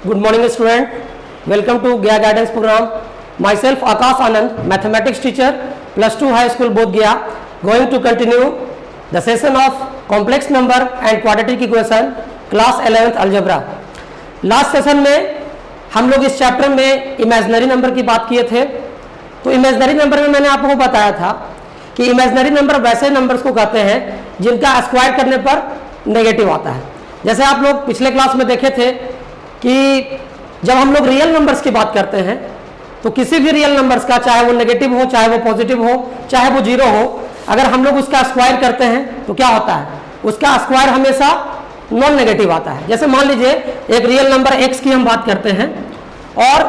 Good morning student. Welcome to Gaya Guidance program. Myself Akash Anand, mathematics teacher, +2 high school both Gaya, going to continue the session of complex number and quadratic equation class 11th algebra. Last session में हम लोग इस chapter में imaginary number की बात किए थे. तो इमेजिनरी नंबर में मैंने आपको बताया था कि इमेजिनरी नंबर वैसे नंबर्स को कहते हैं जिनका स्क्वायर करने पर नेगेटिव आता है. जैसे आप लोग पिछले क्लास में देखे थे कि जब हम लोग रियल नंबर्स की बात करते हैं तो किसी भी रियल नंबर्स का, चाहे वो नेगेटिव हो, चाहे वो पॉजिटिव हो, चाहे वो जीरो हो, अगर हम लोग उसका स्क्वायर करते हैं तो क्या होता है, उसका स्क्वायर हमेशा नॉन नेगेटिव आता है. जैसे मान लीजिए एक रियल नंबर x की हम बात करते हैं और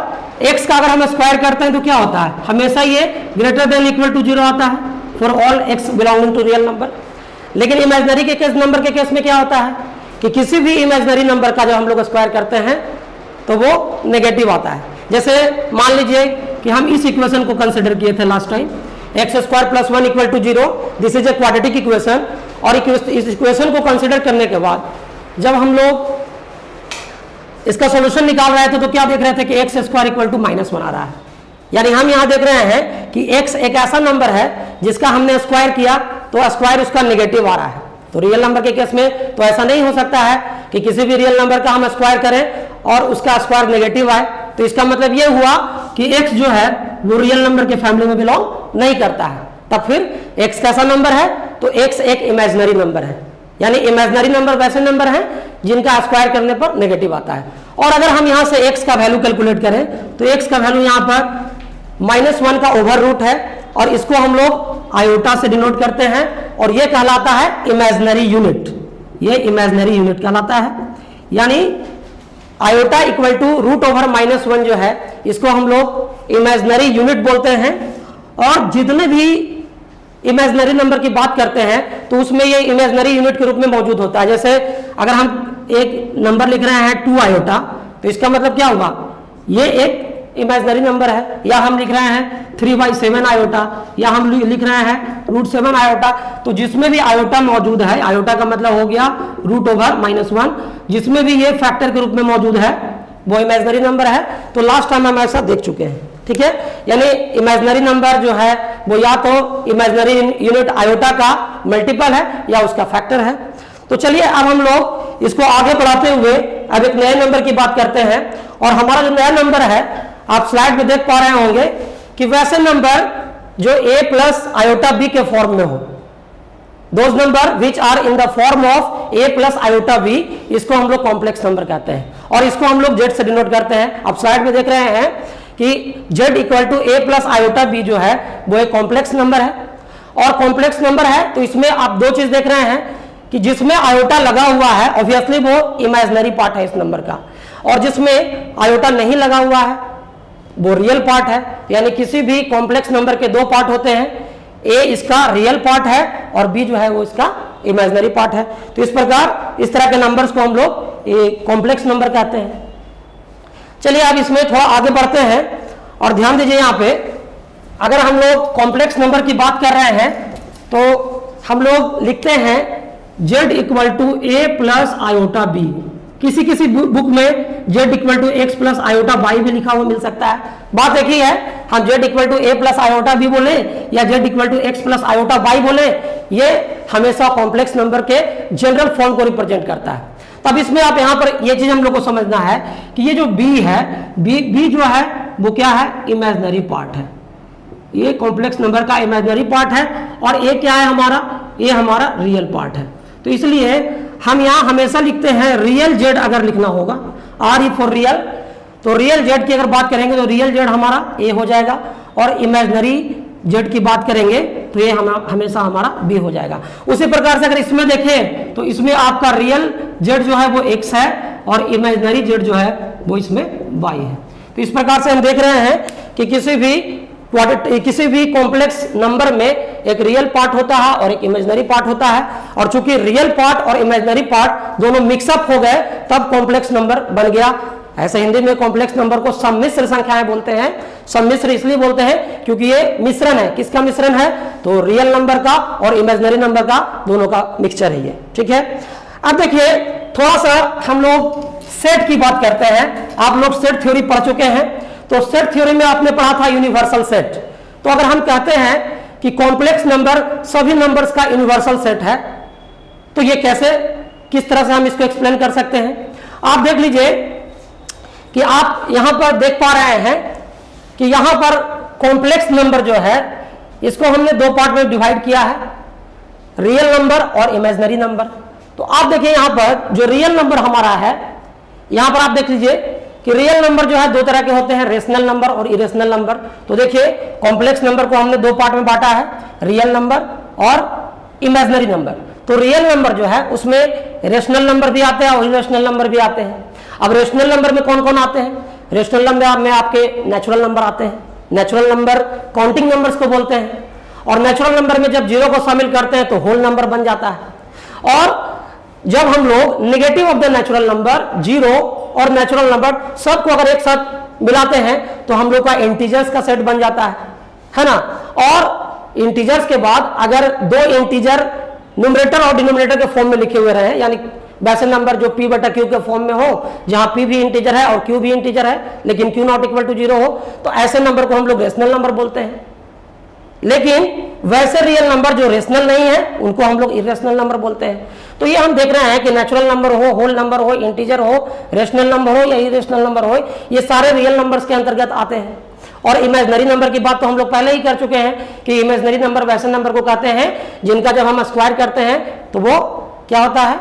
x का अगर हम स्क्वायर करते हैं तो क्या होता है, हमेशा ये greater than equal to zero आता है for all x belonging to real number. लेकिन इमेजिनरी के केस नंबर के केस में क्या होता है कि किसी भी इमेजिनरी नंबर का जब हम लोग स्क्वायर करते हैं तो वो नेगेटिव आता है. जैसे मान लीजिए कि हम इस इक्वेशन को कंसिडर किए थे last time, x square plus 1 equal to zero. This is a quadratic equation. और इस इक्वेशन को कंसिडर करने के बाद जब हम लोग इसका सॉल्यूशन निकाल रहे थे तो क्या देख रहे थे कि एक्स स्क्वायर इक्वल टू -1 आ रहा है. यानी हम यहाँ देख रहे हैं कि x एक ऐसा नंबर है जिसका हमने स्क्वायर किया तो स्क्वायर उसका नेगेटिव आ रहा है. तो रियल नंबर के केस में तो ऐसा नहीं हो सकता है कि किसी भी रियल नंबर का हम स्क्वायर करें और उसका स्क्वायर नेगेटिव आए. तो इसका मतलब ये हुआ कि x जो है वो रियल नंबर के फैमिली में बिलोंग नहीं करता है. तब फिर x कैसा नंबर है, तो x एक इमेजिनरी नंबर है. यानी इमेजिनरी नंबर वैसे नंबर हैं जिनका स्क्वायर करने पर नेगेटिव आता है. और अगर हम यहाँ से x का वैल्यू कैलकुलेट करें तो x का वैल्यू यहाँ पर -1 का ओवर रूट है और इसको हम लोग आयोटा से डिनोट करते हैं और ये कहलाता है इमेजिनरी यूनिट. ये इमेजिनरी यूनिट कहलाता है. यानी iota equal to root over -1 जो है इसको हम लोग इमेजिनरी यूनिट बोलते हैं. और जितने भी इमेजिनरी नंबर की बात करते हैं तो उसमें ये इमेजिनरी यूनिट के रूप में मौजूद होता है. जैसे अगर हम एक नंबर लिख रहे हैं 2 आयोटा तो इसका मतलब क्या होगा, ये एक इमेजिनरी नंबर है. या हम लिख रहे हैं 3/7 आयोटा, या हम लिख रहे हैं √7 आयोटा. तो जिसमें भी आयोटा मौजूद है, आयोटा का मतलब हो गया रूट ओवर -1, जिसमें भी ये फैक्टर के रूप में मौजूद है वो इमेजिनरी नंबर है. तो लास्ट टाइम हम ऐसा देख चुके हैं. ठीक है, यानी इमेजिनरी नंबर जो है वो या तो इमेजिनरी यूनिट आयोटा का मल्टीपल है या उसका फैक्टर है. तो चलिए अब हम लोग इसको आगे बढ़ाते हुए अब एक नए नंबर की बात करते हैं. और हमारा जो नया नंबर है आप स्लाइड में देख पा रहे होंगे कि वैसे नंबर जो a प्लस आयोटा b के फॉर्म में हो, those number which are in the form of a plus iota b, इसको हम लोग कॉम्प्लेक्स नंबर कहते हैं. और इसको हम लोग z से डिनोट करते हैं. आप स्लाइड में देख रहे हैं कि z equal to a plus iota b जो है वो एक कॉम्प्लेक्स नंबर है. और कॉम्प्लेक्स नंबर है तो इसमें आप दो चीज देख रहे हैं कि जिसमें आयोटा लगा हुआ है ऑब्वियसली वो इमेजिनरी पार्ट है इस नंबर का, और जिसमें आयोटा नहीं लगा हुआ है वो रियल पार्ट है. यानी किसी भी कॉम्प्लेक्स नंबर के दो पार्ट होते हैं, ए इसका रियल पार्ट है और बी जो है वो इसका इमेजिनरी पार्ट है. तो इस प्रकार इस तरह के नंबर्स को हम लोग कॉम्प्लेक्स नंबर कहते हैं. चलिए अब इसमें थोड़ा आगे बढ़ते हैं और ध्यान दीजिए यहाँ पे अगर हम लोग कॉम्प्लेक्स नंबर की बात कर रहे हैं तो हम लोग लिखते हैं z equal to a plus iota b. किसी किसी बुक में z equal to x plus iota y भी लिखा हुआ मिल सकता है. बात एक ही है, हम z equal to a plus iota b बोले या z equal to x plus iota y बोले, ये हमेशा कॉम्प्लेक्स नंबर के जनरल फॉर्म को रिप्रेजेंट करता है. तब इसमें आप यहाँ पर ये चीज हम लोग को समझना है कि ये जो b है, b जो है वो क्या है, इमेजिनरी पार्ट है. ये कॉम्प्लेक्स नंबर का इमेजिनरी पार्ट है और ये क्या है हमारा, ये हमारा रियल पार्ट है. तो इसलिए हम यहाँ हमेशा लिखते हैं रियल जेड. अगर लिखना होगा आर ई फॉर रियल, तो रियल जेड की अगर बात करेंगे तो रियल जेड हमारा ए हो जाएगा और इमेजिनरी जेड की बात करेंगे तो ये हमेशा हमारा बी हो जाएगा. उसी प्रकार से अगर इसमें देखें तो इसमें आपका रियल जेड जो है वो एक्स है और इमेजिनरी जेड जो है वो इसमें वाई है. तो इस प्रकार से हम देख रहे हैं कि किसी भी कॉम्प्लेक्स नंबर में एक रियल पार्ट होता है और एक इमेजिनरी पार्ट होता है. और चूंकि रियल पार्ट और इमेजिनरी पार्ट दोनों मिक्सअप हो गए तब कॉम्प्लेक्स नंबर बन गया. ऐसे हिंदी में कॉम्प्लेक्स नंबर को सम्मिश्र संख्याएं बोलते हैं. सम्मिश्र इसलिए बोलते हैं क्योंकि ये मिश्रण है. किसका मिश्रण है, तो रियल नंबर का और इमेजिनरी नंबर का, दोनों का मिक्सचर है ये. ठीक है, अब देखिए थोड़ा सा हम लोग सेट की बात करते हैं, आप लोग सेट थ्योरी पढ़ चुके हैं, तो सेट थ्योरी में आपने पढ़ा था यूनिवर्सल सेट। तो अगर हम कहते हैं कि कॉम्प्लेक्स नंबर सभी नंबर्स का यूनिवर्सल सेट है, तो ये कैसे, किस तरह से हम इसको एक्सप्लेन कर सकते हैं? आप देख लीजिए कि आप यहां पर देख पा रहे हैं कि यहां पर कॉम्प्लेक्स नंबर जो है इसको हमने दो पार्ट में डिवाइड किया है, रियल नंबर और इमेजिनरी नंबर। तो आप देखिए यहां पर जो रियल नंबर हमारा है, यहां पर आप देख लीजिए कि रियल नंबर जो है दो तरह के होते हैं, रेशनल नंबर और इरेशनल नंबर। तो देखिए कॉम्प्लेक्स नंबर को हमने दो पार्ट में बांटा है, रियल नंबर और इमेजिनरी नंबर। तो रियल नंबर जो है उसमें रेशनल नंबर भी आते हैं और इरेशनल नंबर भी आते हैं। अब रेशनल नंबर में कौन कौन आते हैं? रेशनल नंबर में आपके नेचुरल नंबर आते हैं, नेचुरल नंबर काउंटिंग नंबर्स को बोलते हैं, और नेचुरल नंबर में जब जीरो को शामिल करते हैं तो होल नंबर बन जाता है। और जब हम लोग negative of the natural number, zero और नेचुरल नंबर सबको अगर एक साथ मिलाते हैं तो हम लोग का इंटीजर्स का सेट बन जाता है ना। और इंटीजर्स के बाद अगर दो इंटीजर न्यूमरेटर और डिनोमिनेटर के फॉर्म में लिखे हुए रहे, यानी वैसे नंबर जो p बटा q के फॉर्म में हो, जहां p भी इंटीजर है और q भी इंटीजर है लेकिन q नॉट इक्वल टू 0 हो, तो ऐसे नंबर को हम लोग रेशनल नंबर बोलते हैं। लेकिन वैसे रियल नंबर जो रेशनल नहीं है उनको हम लोग इरेशनल नंबर बोलते हैं। तो ये हम देख रहे हैं कि नेचुरल नंबर हो, होल नंबर हो, इंटीजर हो, रेशनल नंबर हो या इरेशनल नंबर हो, ये सारे रियल नंबर्स के अंतर्गत आते हैं। और इमेजिनरी नंबर की बात तो हम लोग पहले ही कर चुके हैं कि इमेजिनरी नंबर वैसे नंबर को कहते हैं जिनका जब हम स्क्वायर करते हैं तो वो क्या होता है,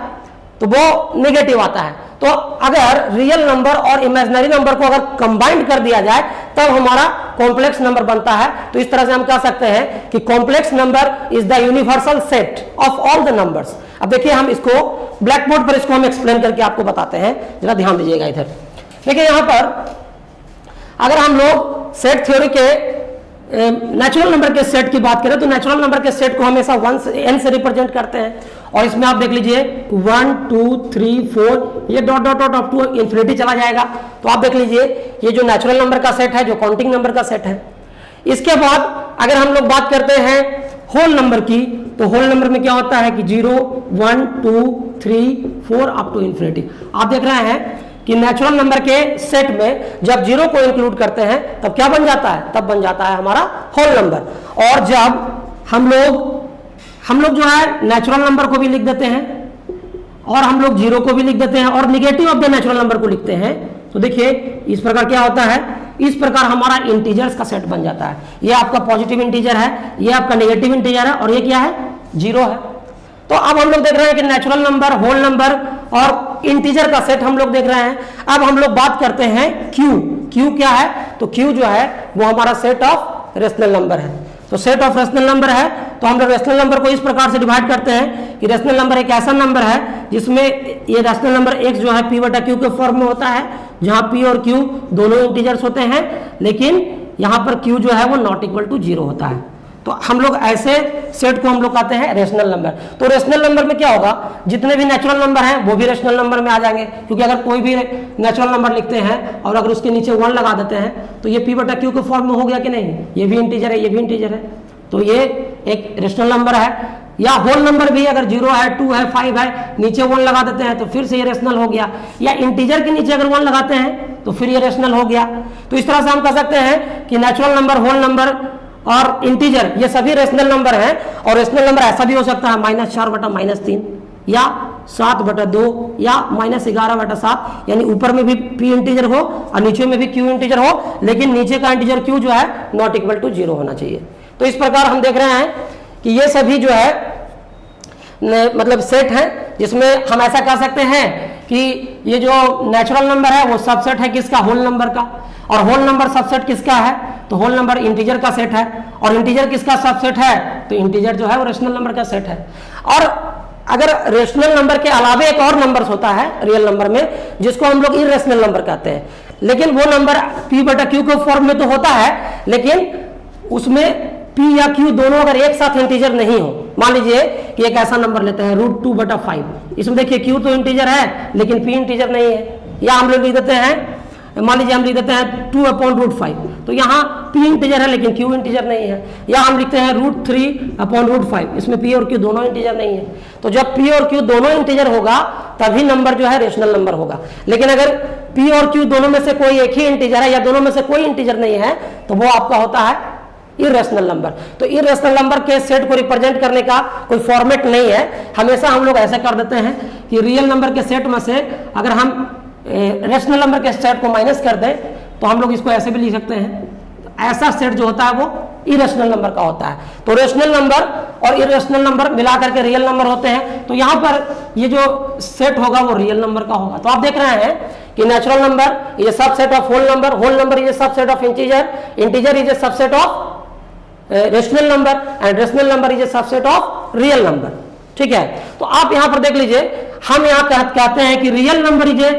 तो वो नेगेटिव आता है। तो अगर रियल नंबर और इमेजिनरी नंबर को अगर कंबाइंड कर दिया जाए तब हमारा कॉम्प्लेक्स नंबर बनता है। तो इस तरह से हम कह सकते हैं कि complex number is the universal set of all the numbers. अब देखिए हम इसको ब्लैक बोर्ड पर इसको हम एक्सप्लेन करके आपको बताते हैं, जरा ध्यान दीजिएगा इधर। देखिए यहां पर अगर हम लोग सेट थ्योरी के नेचुरल नंबर के सेट की बात करें तो नेचुरल नंबर के सेट को हमेशा 1 से n से रिप्रेजेंट करते हैं, और इसमें आप देख लीजिए 1 2 3 4 ये dot dot dot up to infinity चला जाएगा। तो आप देख लीजिए ये जो नेचुरल नंबर का सेट है, जो काउंटिंग नंबर का सेट है। इसके बाद अगर हम लोग बात करते हैं होल नंबर की, तो होल नंबर में क्या होता है कि 0 1 2 3 4 अप टू इन्फिनिटी। आप देख रहे हैं कि नेचुरल नंबर के सेट में जब जीरो को इंक्लूड करते हैं तब क्या बन जाता है, तब बन जाता है हमारा होल नंबर। और जब हम लोग जो है नेचुरल नंबर को भी लिख देते हैं और हम लोग जीरो को भी लिख देते हैं और negative of the natural number को लिखते हैं, तो देखिए इस प्रकार क्या होता है, इस प्रकार हमारा इंटीजर्स का सेट बन जाता है। ये आपका पॉजिटिव इंटीजर है, ये आपका नेगेटिव इंटीजर है और ये क्या है, जीरो है। तो अब हम लोग देख रहे हैं कि नेचुरल नंबर, होल नंबर और इंटीजर का सेट हम लोग देख रहे हैं। अब हम लोग बात करते हैं क्यू क्या है, तो क्यू जो है वो हमारा सेट ऑफ रेशनल नंबर है। तो सेट ऑफ रेशनल नंबर है तो हम लोग रेशनल नंबर को इस प्रकार से डिवाइड करते हैं कि रेशनल नंबर एक ऐसा नंबर है जिसमें ये रेशनल नंबर x जो है p बटा q के फॉर्म में होता है, जहां p और q दोनों इंटीजर्स होते हैं, लेकिन यहां पर q जो है वो नॉट इक्वल टू 0 होता है। तो हम लोग ऐसे सेट को हम लोग कहते हैं रेशनल नंबर। तो रेशनल नंबर में क्या होगा, जितने भी नेचुरल नंबर हैं वो भी रेशनल नंबर में आ जाएंगे, क्योंकि अगर कोई भी नेचुरल नंबर लिखते हैं और अगर उसके नीचे 1 लगा देते हैं तो ये p बटा q के फॉर्म में हो गया कि नहीं, ये भी इंटीजर है, ये भी इंटीजर है, तो ये एक रेशनल नंबर है। या होल नंबर भी अगर 0 है, 2 है, 5 है, नीचे 1 लगा देते हैं तो फिर से ये रेशनल हो गया। या इंटीजर के नीचे अगर 1 लगाते हैं तो फिर ये रेशनल हो गया। तो इस तरह से हम कह सकते हैं कि नेचुरल नंबर, होल नंबर और इंटीजर ये सभी रेशनल नंबर हैं। और रेशनल नंबर ऐसा भी हो सकता है -4 बटा -3 या 7 बटा 2 या -11 बटा 7, यानी ऊपर में भी p इंटीजर हो और नीचे में भी q इंटीजर हो, लेकिन नीचे का इंटीजर q जो है नॉट इक्वल टू 0 होना चाहिए। तो इस प्रकार हम देख रहे हैं कि ये सभी जो है मतलब सेट है, जिसमें हम ऐसा कह सकते हैं कि ये जो नेचुरल नंबर है वो सबसेट है किसका, होल नंबर का। और होल नंबर सबसेट किसका है, तो होल नंबर इंटीजर का सेट है। और इंटीजर किसका सबसेट है, तो इंटीजर जो है वो रेशनल नंबर का सेट है। और अगर रेशनल नंबर के अलावा एक और नंबर होता है रियल नंबर में, जिसको हम लोग इरेशनल नंबर कहते हैं, लेकिन वो नंबर p बटा q के फॉर्म में तो होता है, लेकिन उसमें p या q दोनों अगर एक साथ इंटीजर नहीं हो। मान लीजिए कि एक ऐसा नंबर लेते हैं √2 बटा 5, इसमें देखिए q तो इंटीजर है लेकिन p इंटीजर नहीं है। या हम लोग लिख देते हैं, मान लीजिए हम लिख देते हैं 2/√5, तो यहाँ p इंटीजर है लेकिन q इंटीजर नहीं है, या हम लिखते हैं √3/√5, इसमें p और q दोनों इंटीजर नहीं है। तो जब p और q दोनों इंटीजर होगा तभी नंबर जो है रेशनल नंबर होगा। लेकिन अगर p और q दोनों में से कोई एक ही इंटीजर है या दोनों में से कोई इंटीजर नहीं है तो वो आपका होता है इरेशनल नंबर। तो इरेशनल नंबर के सेट को रिप्रेजेंट करने का कोई फॉर्मेट नहीं है, हमेशा हम लोग ऐसा कर देते हैं कि रियल नंबर के सेट में से अगर हम रेशनल नंबर के सेट को माइनस कर दें तो हम लोग इसको ऐसे भी लिख सकते हैं, ऐसा सेट जो होता है वो इरेशनल नंबर का होता है। तो रेशनल नंबर और इरेशनल नंबर मिला करके रियल नंबर होते हैं। तो यहाँ पर ये जो सेट होगा वो रियल नंबर का होगा। तो आप देख रहे हैं कि natural number is a subset of whole number is a subset of integer is a subset of rational number and rational number is a subset of real number. ठीक है, तो आप यहां पर देख लीजिए, हम यहां कहते हैं कि real number is a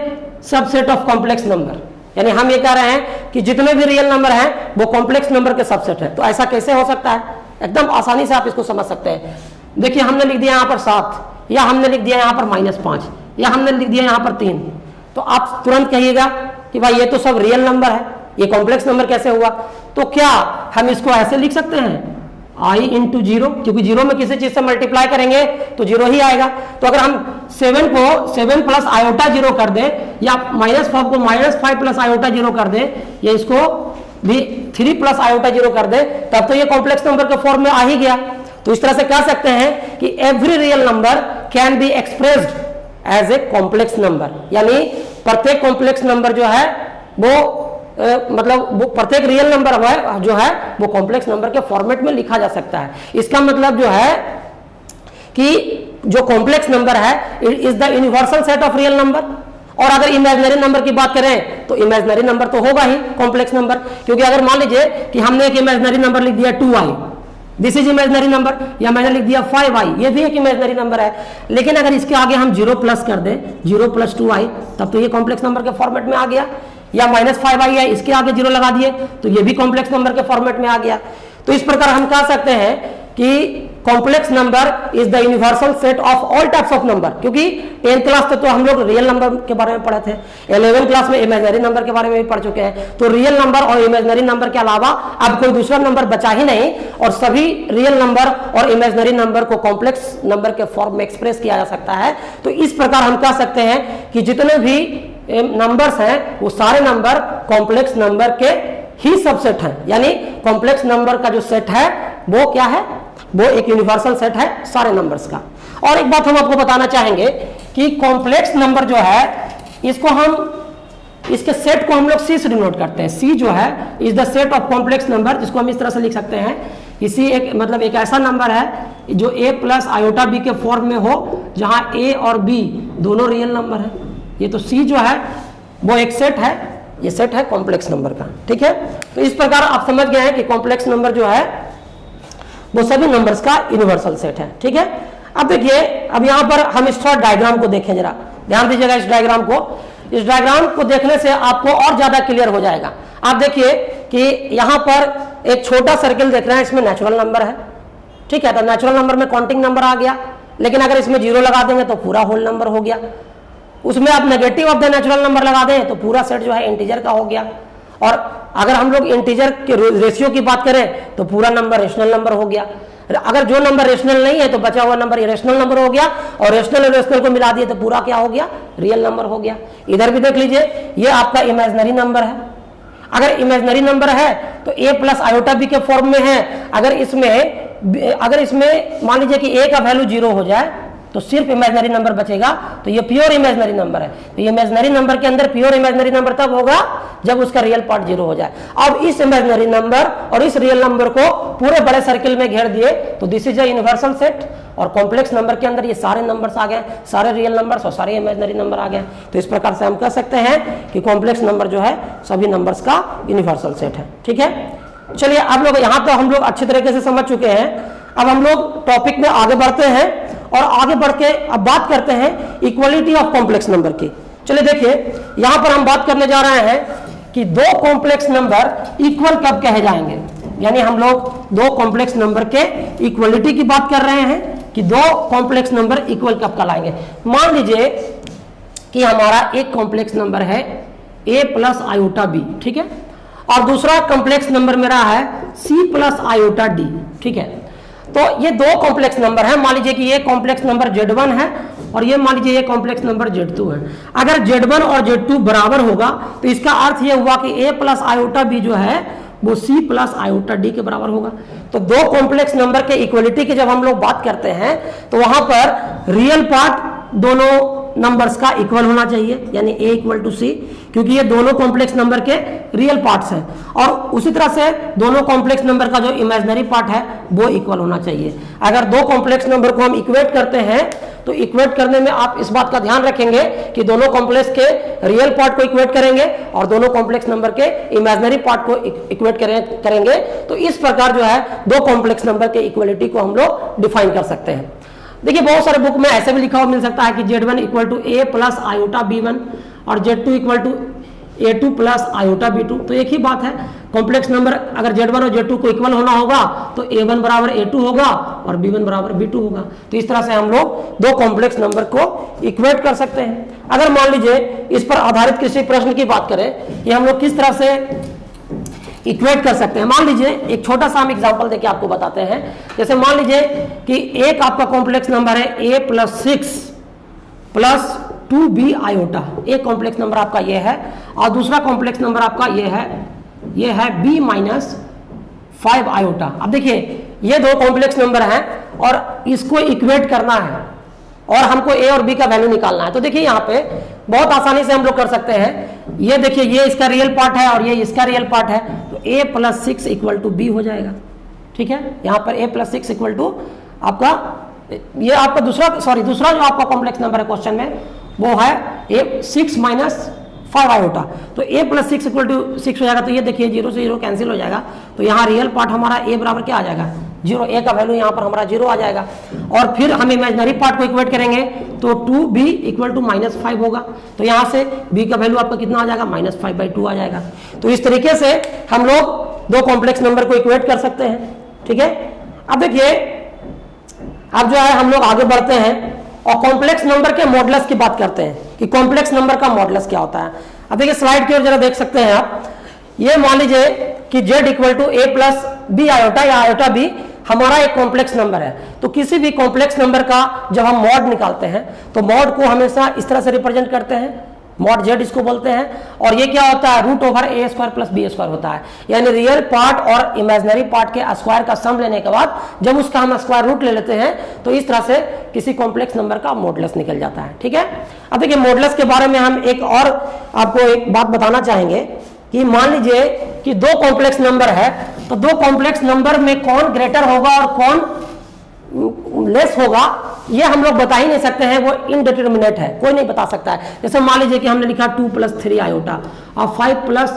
subset of complex number, यानी हम ये कह रहे हैं कि जितने भी रियल नंबर हैं वो कॉम्प्लेक्स नंबर के सबसेट है। तो ऐसा कैसे हो सकता है, एकदम आसानी से आप इसको समझ सकते हैं। देखिए हमने लिख दिया यहां पर 7, या हमने लिख दिया यहां पर -5, या हमने लिख दिया यहां पर 3, तो आप तुरंत कहिएगा कि भाई ये तो सब रियल नंबर है, ये कॉम्प्लेक्स नंबर कैसे हुआ। तो क्या हम इसको ऐसे लिख सकते हैं i इंटू 0, क्योंकि 0 में किसी चीज से मल्टीप्लाई करेंगे तो 0 ही आएगा। तो अगर हम 7 को 7 प्लस आयोटा 0 कर दें, या -5 को -5 प्लस आयोटा 0 कर दें, या इसको भी 3 प्लस आयोटा 0 कर दें, तब तो ये कॉम्प्लेक्स नंबर के फॉर्म में आ ही गया। तो इस तरह से कह सकते हैं कि every real number can be expressed as a complex number, यानी प्रत्येक कॉम्प्लेक्स नंबर जो है वो मतलब वो प्रत्येक रियल नंबर जो है वो कॉम्प्लेक्स नंबर के फॉर्मेट में लिखा जा सकता है। इसका मतलब जो है कि जो कॉम्प्लेक्स नंबर है is the universal set of real number. और अगर इमेजिनरी नंबर की बात करें तो इमेजिनरी नंबर तो होगा ही कॉम्प्लेक्स नंबर, क्योंकि अगर मान लीजिए कि हमने एक इमेजिनरी नंबर लिख दिया 2i, this is imaginary number, या मैंने लिख दिया 5i, ये भी एक इमेजिनरी नंबर है। लेकिन अगर इसके आगे हम 0 प्लस कर दें, 0 प्लस 2i, तब तो ये कॉम्प्लेक्स नंबर के फॉर्मेट में आ गया। या -5i है, इसके आगे 0 लगा दिए तो ये भी कॉम्प्लेक्स नंबर के फॉर्मेट में आ गया। तो इस प्रकार हम कह सकते हैं कि complex number is the universal set of all types of number, क्योंकि 10th क्लास तक तो हम लोग रियल नंबर के बारे में पढ़े थे, 11th क्लास में इमेजिनरी नंबर के बारे में भी पढ़ चुके हैं। तो रियल नंबर और इमेजिनरी नंबर के अलावा अब कोई दूसरा नंबर बचा ही नहीं, और सभी रियल नंबर और इमेजिनरी नंबर को कॉम्प्लेक्स नंबर के फॉर्म में एक्सप्रेस किया जा सकता है। तो इस प्रकार हम कह सकते हैं कि जितने भी नंबर्स हैं वो सारे नंबर कॉम्प्लेक्स नंबर के ही सबसेट हैं, यानी कॉम्प्लेक्स नंबर का जो सेट है वो क्या है, वो एक यूनिवर्सल सेट है सारे नंबर्स का। और एक बात हम आपको बताना चाहेंगे कि कॉम्प्लेक्स नंबर जो है इसको हम इसके सेट को हम लोग C से डिनोट करते हैं। C जो है is the set of complex number, जिसको हम इस तरह से लिख सकते हैं कि C एक मतलब एक ऐसा नंबर है जो a प्लस आयोटा b के फॉर्म में हो, जहां a और b दोनों रियल नंबर है। ये तो C जो है वो एक सेट है, ये सेट है कॉम्प्लेक्स नंबर का। ठीक है, तो इस प्रकार आप समझ गए हैं कि कॉम्प्लेक्स नंबर जो है वो सभी नंबर्स का यूनिवर्सल सेट है। ठीक है, अब देखिए, अब यहाँ पर हम इस थोड़ा डायग्राम को देखें, जरा ध्यान दीजिएगा इस डायग्राम को। इस डायग्राम को देखने से आपको और ज्यादा क्लियर हो जाएगा। आप देखिए कि यहाँ पर एक छोटा सर्किल देख रहे हैं, इसमें नेचुरल नंबर है। ठीक है, तो नेचुरल नंबर में काउंटिंग नंबर आ गया, लेकिन अगर इसमें 0 लगा देंगे तो पूरा होल नंबर हो गया। उसमें आप negative of the natural number लगा दें तो पूरा सेट जो है इंटीजर का हो गया। और अगर हम लोग इंटीजर के रेशियो की बात करें तो पूरा नंबर रेशनल नंबर हो गया। अगर जो नंबर रेशनल नहीं है तो बचा हुआ नंबर इरेशनल नंबर हो गया, और रेशनल और रेशनल को मिला दिए तो पूरा क्या हो गया, रियल नंबर हो गया। इधर भी देख लीजिए, ये आपका इमेजिनरी नंबर है। अगर इमेजिनरी नंबर है तो a प्लस आयोटा b के फॉर्म में है। अगर इसमें मान लीजिए कि a का वैल्यू 0 हो जाए तो सिर्फ इमेजिनरी नंबर बचेगा, तो ये प्योर इमेजिनरी नंबर है। तो ये इमेजिनरी नंबर के अंदर प्योर इमेजिनरी नंबर तब होगा जब उसका रियल पार्ट 0 हो जाए। अब इस इमेजिनरी नंबर और इस रियल नंबर को पूरे बड़े सर्किल में घेर दिए तो this is a universal set, और कॉम्प्लेक्स नंबर के अंदर ये सारे नंबर्स आ गए, सारे रियल नंबर्स और सारे इमेजिनरी नंबर आ गए। तो इस प्रकार से हम कह सकते हैं कि कॉम्प्लेक्स नंबर जो है सभी नंबर्स का यूनिवर्सल सेट है। ठीक है, चलिए अब लोग यहाँ तो हम लोग अच्छी तरीके से समझ चुके हैं। अब हम लोग टॉपिक में आगे बढ़ते हैं और आगे बढ़ के अब बात करते हैं इक्वलिटी ऑफ कॉम्प्लेक्स नंबर की। चलिए देखिए, यहाँ पर हम बात करने जा रहे हैं कि दो कॉम्प्लेक्स नंबर इक्वल कब कहे जाएंगे, यानी हम लोग दो कॉम्प्लेक्स नंबर के इक्वलिटी की बात कर रहे हैं कि दो कॉम्प्लेक्स नंबर इक्वल कब कहलाएंगे। मान लीजिए कि हमारा एक कॉम्प्लेक्स नंबर है a प्लस आयोटा b। ठीक है, और दूसरा कॉम्प्लेक्स नंबर मेरा है c प्लस आयोटा d। ठीक है, तो ये दो कॉम्प्लेक्स नंबर है। मान लीजिए कि ये कॉम्प्लेक्स नंबर Z1 है और ये मान लीजिए ये कॉम्प्लेक्स नंबर Z2 है। अगर Z1 और Z2 बराबर होगा तो इसका अर्थ ये हुआ कि a प्लस आयोटा b जो है वो c प्लस आयोटा d के बराबर होगा। तो दो कॉम्प्लेक्स नंबर के इक्वलिटी की जब हम लोग बात करते हैं तो वहां पर रियल पार्ट दोनों नंबर्स का इक्वल होना चाहिए, यानी a इक्वल टू c, क्योंकि ये दोनों कॉम्प्लेक्स नंबर के रियल पार्ट्स हैं। और उसी तरह से दोनों कॉम्प्लेक्स नंबर का जो इमेजिनरी पार्ट है वो इक्वल होना चाहिए। अगर दो कॉम्प्लेक्स नंबर को हम इक्वेट करते हैं तो इक्वेट करने में आप इस बात का ध्यान रखेंगे कि दोनों कॉम्प्लेक्स के रियल पार्ट को इक्वेट करेंगे और दोनों कॉम्प्लेक्स नंबर के इमेजिनरी पार्ट को इक्वेट करेंगे। तो इस प्रकार जो है दो कॉम्प्लेक्स नंबर के इक्वलिटी को हम लोग डिफाइन कर सकते हैं। देखिए बहुत सारे बुक में ऐसे भी लिखा हुआ मिल सकता है कि Z1 equal to a plus iota b1 और Z2 equal to a2 plus iota b2। तो एक ही बात है, कॉम्प्लेक्स नंबर अगर Z1 और Z2 को इक्वल होना होगा तो a1 बराबर a2 होगा और b1 बराबर b2 होगा। तो इस तरह से हम लोग दो कॉम्प्लेक्स नंबर को इक्वेट कर सकते हैं। अगर मान लीजिए इस पर आधारित किसी प्रश्न की बात करें कि हम लोग किस तरह से इक्वेट कर सकते हैं, मान लीजिए एक छोटा सा हम एग्जांपल देके आपको बताते हैं। जैसे मान लीजिए कि एक आपका कॉम्प्लेक्स नंबर है a plus 6 plus 2b iota, एक कॉम्प्लेक्स नंबर आपका ये है और दूसरा कॉम्प्लेक्स नंबर आपका ये है b माइनस 5 आयोटा। अब देखिए ये दो कॉम्प्लेक्स नंबर हैं और इसको इक्वेट करना है और हमको a और b का वैल्यू निकालना है। तो देखिए यहाँ पे बहुत आसानी से हम लोग कर सकते हैं। ये देखिए ये इसका रियल पार्ट है और ये इसका रियल पार्ट है, तो a plus 6 equal to b हो जाएगा। ठीक है, यहाँ पर a प्लस 6 इक्वल टू आपका ये आपका दूसरा जो आपका कॉम्प्लेक्स नंबर है क्वेश्चन में वो है a 6 माइनस 5 आयोटा। तो a प्लस 6 इक्वल टू 6 हो जाएगा। तो ये देखिए 0 से 0 कैंसिल हो जाएगा, तो यहाँ रियल पार्ट हमारा a बराबर क्या आ जाएगा 0, a का वैल्यू यहाँ पर हमारा 0 आ जाएगा। और फिर हम इमेजिनरी पार्ट को इक्वेट करेंगे तो 2b इक्वल टू माइनस 5 होगा। तो यहाँ से b का वैल्यू आपका कितना आ जाएगा -5/2 आ जाएगा। तो इस तरीके से हम लोग दो कॉम्प्लेक्स नंबर को इक्वेट कर सकते हैं। ठीक है, अब देखिए अब जो है हम लोग आगे बढ़ते हैं और कॉम्प्लेक्स नंबर के मॉडुलस की बात करते हैं कि कॉम्प्लेक्स नंबर का मॉडुलस क्या होता है। अब देखिए स्लाइड की ओर जरा देख सकते हैं आप। ये मान लीजिए कि z equal to a plus b iota या आयोटा b हमारा एक कॉम्प्लेक्स नंबर है। तो किसी भी कॉम्प्लेक्स नंबर का जब हम मॉड निकालते हैं तो मॉड को हमेशा इस तरह से रिप्रेजेंट करते हैं, मॉड z इसको बोलते हैं। और ये क्या होता है root over a square plus b square होता है, यानी रियल पार्ट और इमेजिनरी पार्ट के स्क्वायर का सम लेने के बाद जब उसका हम स्क्वायर रूट ले लेते हैं तो इस तरह से किसी कॉम्प्लेक्स नंबर का मॉडुलस निकल जाता है। ठीक है, अब देखिए मॉडुलस के बारे में हम एक और आपको एक बात बताना चाहेंगे कि मान लीजिए कि दो कॉम्प्लेक्स नंबर है, तो दो कॉम्प्लेक्स नंबर में कौन ग्रेटर होगा और कौन लेस होगा ये हम लोग बता ही नहीं सकते हैं, वो इनडिटर्मिनेट है, कोई नहीं बता सकता है। जैसे मान लीजिए कि हमने लिखा 2 प्लस 3 आयोटा और 5 प्लस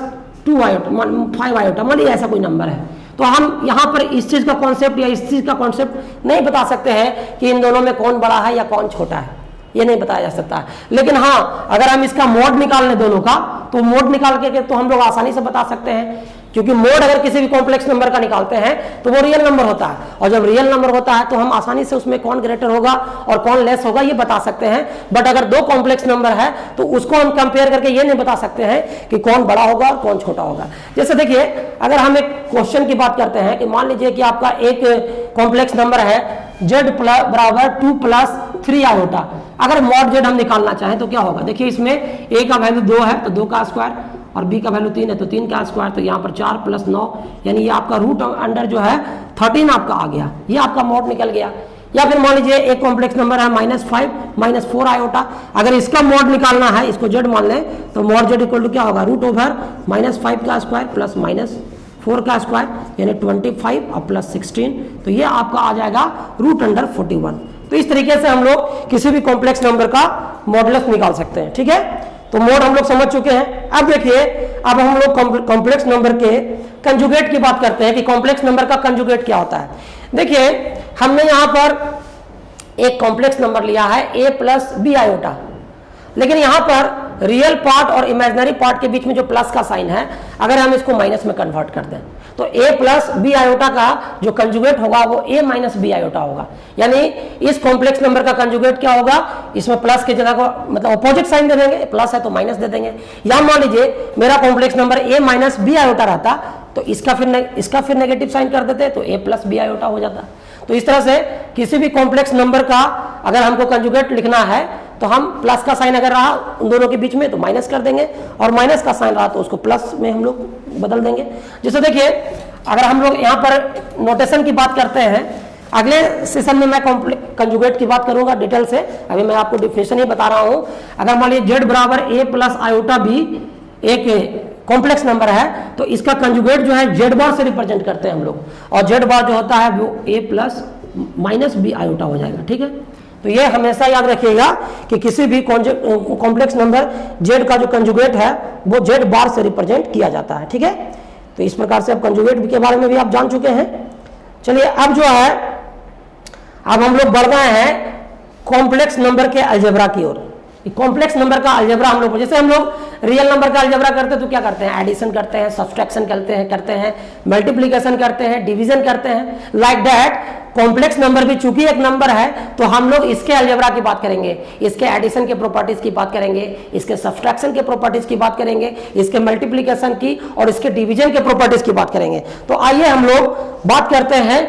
2 आयोटा 5 आयोटा, मान लीजिए ऐसा कोई नंबर है। तो हम यहाँ पर इस चीज का कॉन्सेप्ट या इस चीज का कॉन्सेप्ट नहीं बता सकते हैं कि इन दोनों में कौन बड़ा है या कौन छोटा है, ये नहीं बताया जा सकता है। लेकिन हाँ अगर हम इसका मोड निकाल लें दोनों का तो मोड निकाल के तो हम लोग आसानी से बता सकते हैं, क्योंकि मोड अगर किसी भी कॉम्प्लेक्स नंबर का निकालते हैं तो वो रियल नंबर होता है, और जब रियल नंबर होता है तो हम आसानी से उसमें कौन ग्रेटर होगा और कौन लेस होगा ये बता सकते हैं। बट अगर दो कॉम्प्लेक्स नंबर है तो उसको हम कंपेयर करके ये नहीं बता सकते हैं कि कौन बड़ा होगा और कौन छोटा होगा। जैसे देखिए अगर हम एक क्वेश्चन की बात करते हैं कि मान लीजिए कि आपका एक कॉम्प्लेक्स नंबर है z बराबर 2 प्लस 3 आयोटा। अगर मॉड z हम निकालना चाहें तो क्या होगा, देखिए इसमें a का वैल्यू 2 है तो 2 का स्क्वायर और b का वैल्यू 3 है तो 3 का स्क्वायर, तो यहाँ पर 4 प्लस 9 यानी ये आपका रूट अंडर जो है 13 आपका आ गया, ये आपका मॉड निकल गया। या फिर मान लीजिए एक कॉम्प्लेक्स नंबर है -5 -4 आयोटा, अगर इसका मॉड निकालना है इसको z मान लें तो मॉड z इक्वल टू क्या होगा रूट ओवर -5 का स्क्वायर प्लस -4 का स्क्वायर यानी 25 और प्लस 16, तो ये आपका आ जाएगा रूट अंडर 41। तो इस तरीके से हम लोग किसी भी कॉम्प्लेक्स नंबर का मॉडुलस निकाल सकते हैं। ठीक है, तो मोड हम लोग समझ चुके हैं। अब देखिए अब हम लोग कॉम्प्लेक्स नंबर के कंजुगेट की बात करते हैं कि कॉम्प्लेक्स नंबर का कंजुगेट क्या होता है। देखिए हमने यहाँ पर एक कॉम्प्लेक्स नंबर लिया है a प्लस b आयोटा, लेकिन यहाँ पर रियल पार्ट और इमेजिनरी पार्ट के बीच में जो प्लस का साइन है अगर हम इसको माइनस में कन्वर्ट कर दें तो a प्लस बी आयोटा का जो कंजुगेट होगा वो a माइनस बी आयोटा होगा, यानी इस कॉम्प्लेक्स नंबर का कंजुगेट क्या होगा, इसमें प्लस की जगह को मतलब अपोजिट साइन दे देंगे, प्लस है तो माइनस दे देंगे। या मान लीजिए मेरा complex number a minus b iota रहता तो इसका फिर नेगेटिव साइन कर देते तो a प्लस बी आयोटा हो जाता। तो इस तरह से किसी भी कॉम्प्लेक्स नंबर का अगर हमको कंजुगेट लिखना है तो हम प्लस का साइन अगर रहा उन दोनों के बीच में तो माइनस कर देंगे, और माइनस का साइन रहा तो उसको प्लस में हम लोग बदल देंगे। जैसे देखिए अगर हम लोग यहाँ पर नोटेशन की बात करते हैं, अगले सेशन में मैं कंजुगेट की बात करूंगा डिटेल से, अभी मैं आपको डिफिनेशन ही बता रहा हूँ। अगर मान लीजिए जेड बराबर ए प्लस आयोटा बी एक कॉम्प्लेक्स नंबर है तो इसका कंजुगेट जो है जेड बार से रिप्रेजेंट करते हैं हम लोग, और जेड बार जो होता है वो ए प्लस माइनस बी आयोटा हो जाएगा। ठीक है, तो ये हमेशा याद रखिएगा कि किसी भी कॉम्प्लेक्स नंबर जेड का जो कंजुगेट है वो जेड बार से रिप्रेजेंट किया जाता है। ठीक है, तो इस प्रकार से अब कंजुगेट के बारे में भी आप जान चुके हैं। चलिए अब जो है अब हम लोग बढ़ गए हैं कॉम्प्लेक्स नंबर के अलजेब्रा की ओर। कॉम्प्लेक्स नंबर का अलजेब्रा हम लोग, जैसे हम लोग रियल नंबर का अलजेब्रा करते हैं तो क्या करते हैं, एडिशन करते हैं, सब्सट्रैक्शन करते हैं मल्टीप्लिकेशन करते हैं, डिवीजन करते हैं। लाइक दैट कॉम्प्लेक्स नंबर भी चूंकि एक नंबर है तो हम लोग इसके अलजेब्रा की बात करेंगे, इसके एडिशन के प्रॉपर्टीज की बात करेंगे, इसके सब्सट्रैक्शन के प्रॉपर्टीज की बात करेंगे, इसके मल्टीप्लिकेशन की और इसके डिवीजन के प्रॉपर्टीज की बात करेंगे। तो आइए हम लोग बात करते हैं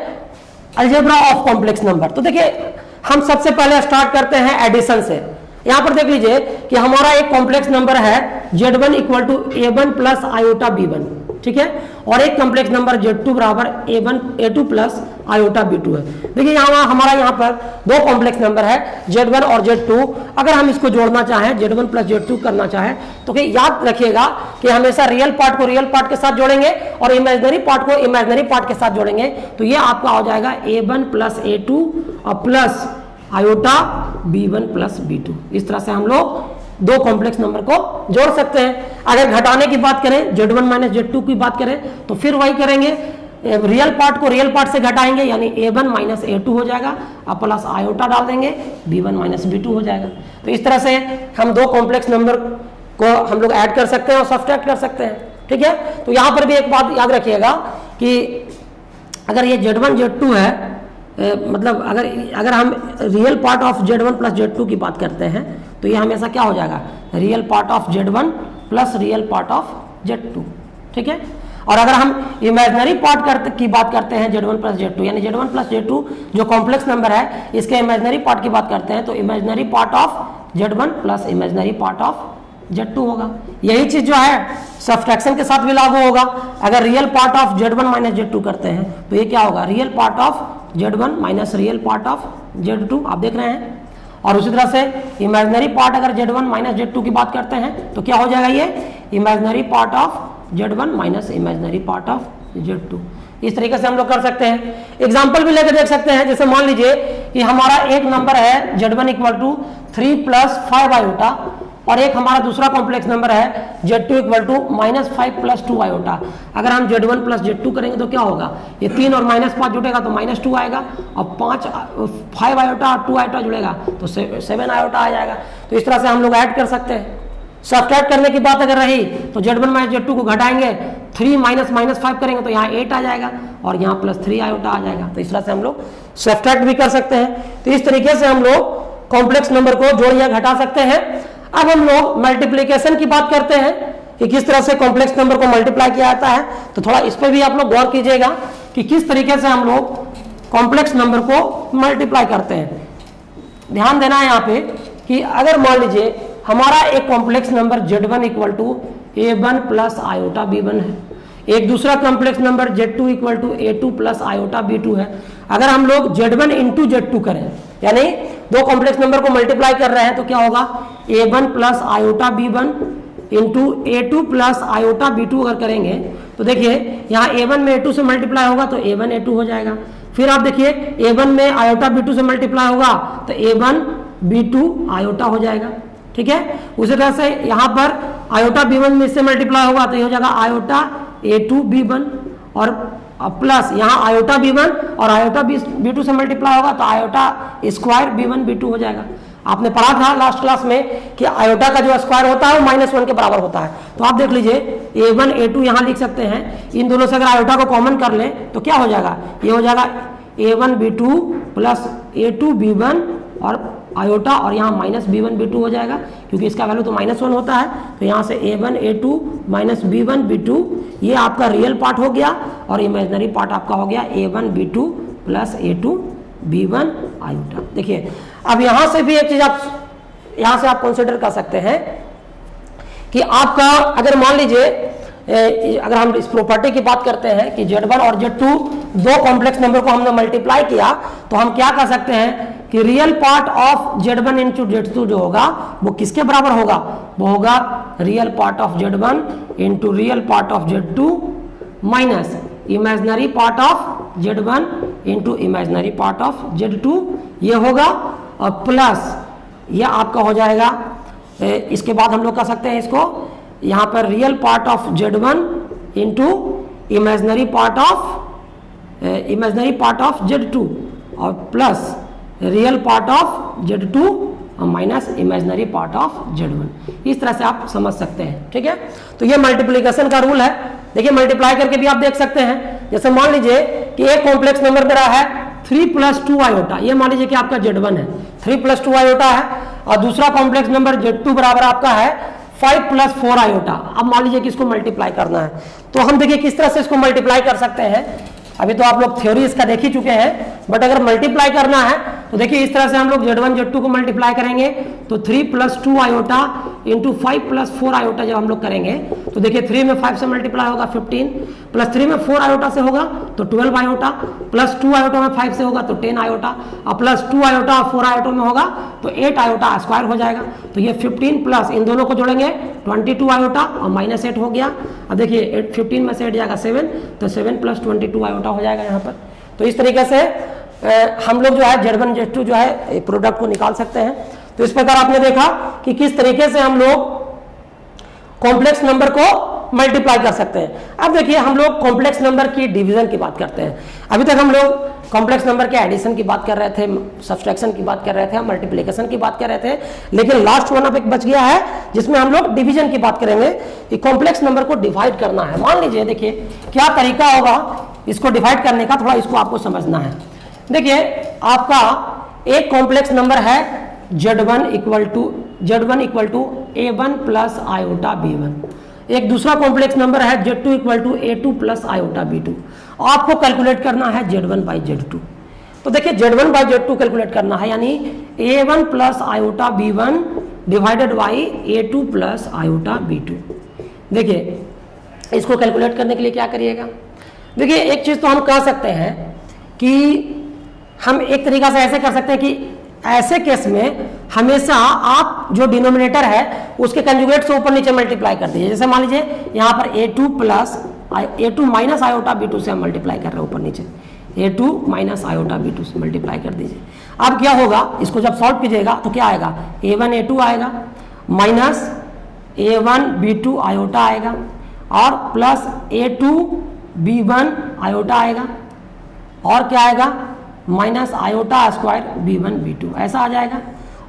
अलजेब्रा ऑफ कॉम्प्लेक्स नंबर। तो देखिए हम सबसे पहले स्टार्ट करते हैं एडिशन से। यहां पर देख लीजिए कि हमारा एक कॉम्प्लेक्स नंबर है z1 equal to a1 plus iota b1, ठीक है, और एक कॉम्प्लेक्स नंबर z2 बराबर a2 प्लस आयोटा b2 है। देखिए हमारा यहाँ पर दो कॉम्प्लेक्स नंबर है z1 और z2। अगर हम इसको जोड़ना चाहें z1 प्लस z2 करना चाहें तो याद रखिएगा कि हमेशा रियल पार्ट को रियल पार्ट के साथ जोड़ेंगे और इमेजिनरी पार्ट को इमेजिनरी पार्ट के साथ जोड़ेंगे। तो ये आपका हो जाएगा a1 प्लस a2 और plus iota b1 plus b2। इस तरह से हम लोग दो कॉम्प्लेक्स नंबर को जोड़ सकते हैं। अगर घटाने की बात करें z1 माइनस z2 की बात करें तो फिर वही करेंगे, रियल पार्ट को रियल पार्ट से घटाएंगे यानी a1 माइनस a2 हो जाएगा और प्लस आयोटा डाल देंगे b1 माइनस b2 हो जाएगा। तो इस तरह से हम दो कॉम्प्लेक्स नंबर को हम लोग ऐड कर सकते हैं और सब्ट्रैक्ट कर सकते हैं। ठीक है, तो यहाँ पर भी एक बात याद रखिएगा कि अगर ये z1 z2 है, मतलब अगर हम real part of z1 plus z2 की बात करते हैं तो ये हमेशा क्या हो जाएगा, real part of z1 plus real part of z2। ठीक है, और अगर हम इमेजिनरी पार्ट की बात करते हैं z1 प्लस z2 यानी z1 प्लस z2 जो कॉम्प्लेक्स नंबर है इसके इमेजिनरी पार्ट की बात करते हैं तो imaginary part of z1 plus imaginary part of z2 होगा। यही चीज जो है सब्ट्रैक्शन के साथ भी लागू होगा। अगर real part of z1 minus z2 करते हैं तो ये क्या होगा, real part of z1 minus real part of z2, आप देख रहे हैं। और उसी तरह से इमेजिनरी पार्ट अगर z1 माइनस z2 की बात करते हैं तो क्या हो जाएगा, ये imaginary part of z1 minus imaginary part of z2। इस तरीके से हम लोग कर सकते हैं। एग्जाम्पल भी लेकर देख सकते हैं। जैसे मान लीजिए कि हमारा एक नंबर है z1 equal to 3 plus 5 iota और एक हमारा दूसरा कॉम्प्लेक्स नंबर है z2 equal to minus 5 plus 2 iota. अगर हम z1 प्लस z2 करेंगे तो क्या होगा, ये 3 और माइनस 5 जुड़ेगा तो माइनस 2 आएगा और 5 आयोटा और 2 आयोटा जुड़ेगा तो 7 आयोटा आ जाएगा। तो इस तरह से हम लोग ऐड कर सकते हैं। सब्ट्रैक्ट करने की बात अगर रही तो z1 माइनस z2 को घटाएंगे, 3 माइनस माइनस 5 करेंगे तो यहाँ 8 आ जाएगा और यहाँ प्लस 3 आयोटा आ जाएगा। तो इस तरह से हम लोग सब्ट्रैक्ट भी कर सकते हैं। तो इस तरीके से हम लोग कॉम्प्लेक्स नंबर को जोड़ या घटा सकते हैं। अब हम लोग मल्टीप्लिकेशन की बात करते हैं कि किस तरह से कॉम्प्लेक्स नंबर को मल्टीप्लाई किया जाता है। तो थोड़ा इस पर भी आप लोग गौर कीजिएगा कि किस तरीके से हम लोग कॉम्प्लेक्स नंबर को मल्टीप्लाई करते हैं। ध्यान देना है यहाँ पे कि अगर मान लीजिए हमारा एक complex number z1 equal to a1 plus iota b1 है, एक दूसरा complex number z2 equal to a2 plus iota b2 है। अगर हम लोग z1 इंटू z2 करें यानी दो कॉम्प्लेक्स नंबर को मल्टीप्लाई कर रहे हैं तो क्या होगा, a1 plus iota b1 into a2 plus iota b2 अगर करेंगे तो देखिए यहाँ a1 में a2 से मल्टीप्लाई होगा तो a1 a2 हो जाएगा। फिर आप देखिए a1 में आयोटा b2 से मल्टीप्लाई होगा तो a1 b2 आयोटा हो जाएगा। ठीक है, उसी तरह से यहाँ पर आयोटा b1 में इससे मल्टीप्लाई होगा तो ये हो जाएगा आयोटा a2 b1 और प्लस यहाँ आयोटा b1 और आयोटा b2 से मल्टीप्लाई होगा तो आयोटा स्क्वायर b1 b2 हो जाएगा। आपने पढ़ा था लास्ट क्लास में कि आयोटा का जो स्क्वायर होता है वो -1 के बराबर होता है। तो आप देख लीजिए a1 a2 यहाँ लिख सकते हैं, इन दोनों से अगर आयोटा को कॉमन कर लें तो क्या हो जाएगा, ये हो जाएगा a1 b2 plus a2 b1 और आयोटा और यहाँ -b1 b2 हो जाएगा, क्योंकि इसका वैल्यू तो -1 होता है। तो यहाँ से a1 a2 minus b1 b2, ये आपका रियल पार्ट हो गया और इमेजनरी पार्ट आपका हो गया a1 b2 plus a2 b1 iota. देखिए अब यहाँ से भी एक चीज आप यहाँ से आप कंसिडर कर सकते हैं कि आपका अगर मान लीजिए अगर हम इस प्रॉपर्टी की बात करते हैं कि Z1 और Z2 दो कॉम्प्लेक्स नंबर को हमने मल्टीप्लाई किया, तो हम क्या कर सकते हैं कि real part of Z1 into Z2 जो होगा वो किसके बराबर होगा, वो होगा real part of Z1 into real part of Z2 minus imaginary part of Z1 into imaginary part of Z2, ये होगा और प्लस ये आपका हो जाएगा। इसके बाद हम लोग कर सकते हैं इसको यहाँ पर real part of Z1 into imaginary part of Z2 और plus real part of Z2 और minus imaginary part of Z1। इस तरह से आप समझ सकते हैं, ठीक है। तो ये मल्टीप्लिकेशन का रूल है। देखिए मल्टीप्लाई करके भी आप देख सकते हैं, जैसे मान लीजिए कि एक कॉम्प्लेक्स नंबर मेरा है 3 + 2 आयोटा, ये मान लीजिए कि आपका Z1 है, 3 + 2 आयोटा है, और दूसरा कॉम्प्लेक्स नंबर Z2 बराबर आपका है 5 + 4 आयोटा। अब मान लीजिए कि इसको मल्टीप्लाई करना है, तो हम देखिए किस तरह से इसको मल्टीप्लाई कर सकते हैं। अभी तो आप लोग थ्योरी इसका देख ही चुके हैं, बट अगर मल्टीप्लाई करना है तो देखिए इस तरह से हम लोग Z1 Z2 को मल्टीप्लाई करेंगे, तो 3 + 2 आयोटा इंटू 5 + 4 आयोटा जब हम लोग करेंगे तो देखिए 3 में 5 से मल्टीप्लाई होगा 15, प्लस 3 में 4 आयोटा से होगा तो 12 आयोटा, प्लस 2 आयोटा में 5 से होगा तो 10 आयोटा, और प्लस 2 आयोटा और 4 आयोटा में होगा तो 8 आयोटा स्क्वायर हो जाएगा। तो ये 15 प्लस इन दोनों को जोड़ेंगे 22 आयोटा और -8 हो गया। अब देखिए 15 में से 8 जाएगा 7, तो 7 + 22 आयोटा हो जाएगा यहाँ पर। तो इस तरीके से हम लोग जो है Z1 Z2 जो है प्रोडक्ट को निकाल सकते हैं। तो इस प्रकार आपने देखा कि किस तरीके से हम लोग कॉम्प्लेक्स नंबर को मल्टीप्लाई कर सकते हैं। अब देखिए हम लोग कॉम्प्लेक्स नंबर की डिवीजन की बात करते हैं। अभी तक हम लोग कॉम्प्लेक्स नंबर के एडिशन की बात कर रहे थे, सब्सट्रैक्शन की बात कर रहे थे, मल्टीप्लिकेशन की बात कर रहे थे, लेकिन लास्ट वन अब एक बच गया है जिसमें हम लोग डिवीजन की बात करेंगे कि कॉम्प्लेक्स नंबर को डिवाइड करना है। मान लीजिए देखिए क्या तरीका होगा इसको डिवाइड करने का, थोड़ा इसको आपको समझना है। देखिए आपका एक कॉम्प्लेक्स नंबर है Z1 equal to A1 plus iota B1, एक दूसरा कॉम्प्लेक्स नंबर है Z2 equal to A2 plus iota B2। आपको कैलकुलेट करना है Z1/Z2। तो देखिए Z1/Z2 कैलकुलेट करना है, यानी A1 plus iota B1 divided by A2 plus iota B2। देखिए इसको कैलकुलेट करने के लिए क्या करिएगा, देखिए एक चीज तो हम कह सकते हैं कि हम एक तरीका से ऐसे कर सकते हैं कि ऐसे केस में हमेशा आप जो डिनोमिनेटर है उसके कंजुगेट से ऊपर नीचे मल्टीप्लाई कर दीजिए। जैसे मान लीजिए यहाँ पर A2 माइनस आयोटा B2 से हम मल्टीप्लाई कर रहे हैं ऊपर नीचे, A2 माइनस आयोटा B2 से मल्टीप्लाई कर दीजिए। अब क्या होगा, इसको जब सॉल्व कीजिएगा तो क्या आएगा, A1 A2 आएगा माइनस A1 B2 आयोटा आएगा और प्लस A2 B1 आयोटा आएगा और क्या आएगा minus iota square B1 B2, ऐसा आ जाएगा।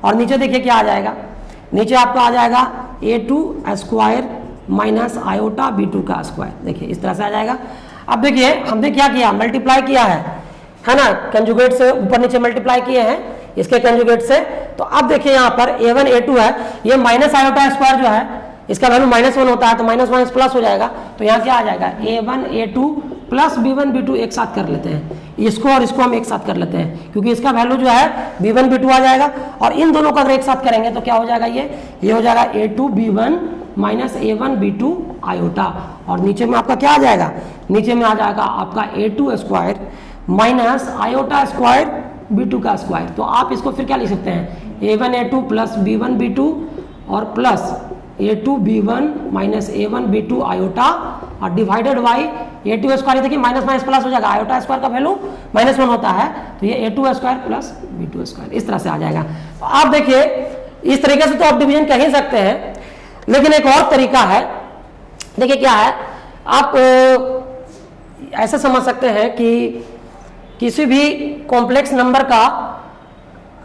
और नीचे देखिए क्या आ जाएगा, नीचे आपका आ जाएगा A2 square minus iota B2 का स्क्वायर। देखिए इस तरह से आ जाएगा। अब देखिए हमने क्या किया, मल्टीप्लाई किया है ना, कंजुगेट से ऊपर नीचे मल्टीप्लाई किए हैं इसके कंजुगेट से। तो अब देखिए यहाँ पर A1 A2 है, ये माइनस आयोटा स्क्वायर जो है इसका वैल्यू -1 होता है, तो माइनस प्लस हो जाएगा। तो यहाँ क्या आ जाएगा, A1 A2 plus B1 B2 एक साथ कर लेते हैं, इसको और इसको हम एक साथ कर लेते हैं क्योंकि इसका वैल्यू जो है B1 B2 आ जाएगा, और इन दोनों का अगर एक साथ करेंगे तो क्या हो जाएगा, ये हो जाएगा A2 B1 minus A1 B2 iota, और नीचे में आपका क्या आ जाएगा, नीचे में आ जाएगा आपका A2 square minus iota square B2 का स्क्वायर। तो आप इसको फिर क्या लिख सकते हैं, A1 A2 plus B1 B2 और plus A2 B1 minus A1 B2 iota और डिवाइडेड बाई A2 स्क्वायर। देखिए माइनस प्लस हो जाएगा, आयोटा स्क्वायर का वैल्यू -1 होता है, तो ये A2 square plus B2 square इस तरह से आ जाएगा। तो आप देखिए इस तरीके से तो आप डिवीजन कह ही सकते हैं, लेकिन एक और तरीका है। देखिए क्या है, आप ऐसे समझ सकते हैं कि किसी भी कॉम्प्लेक्स नंबर का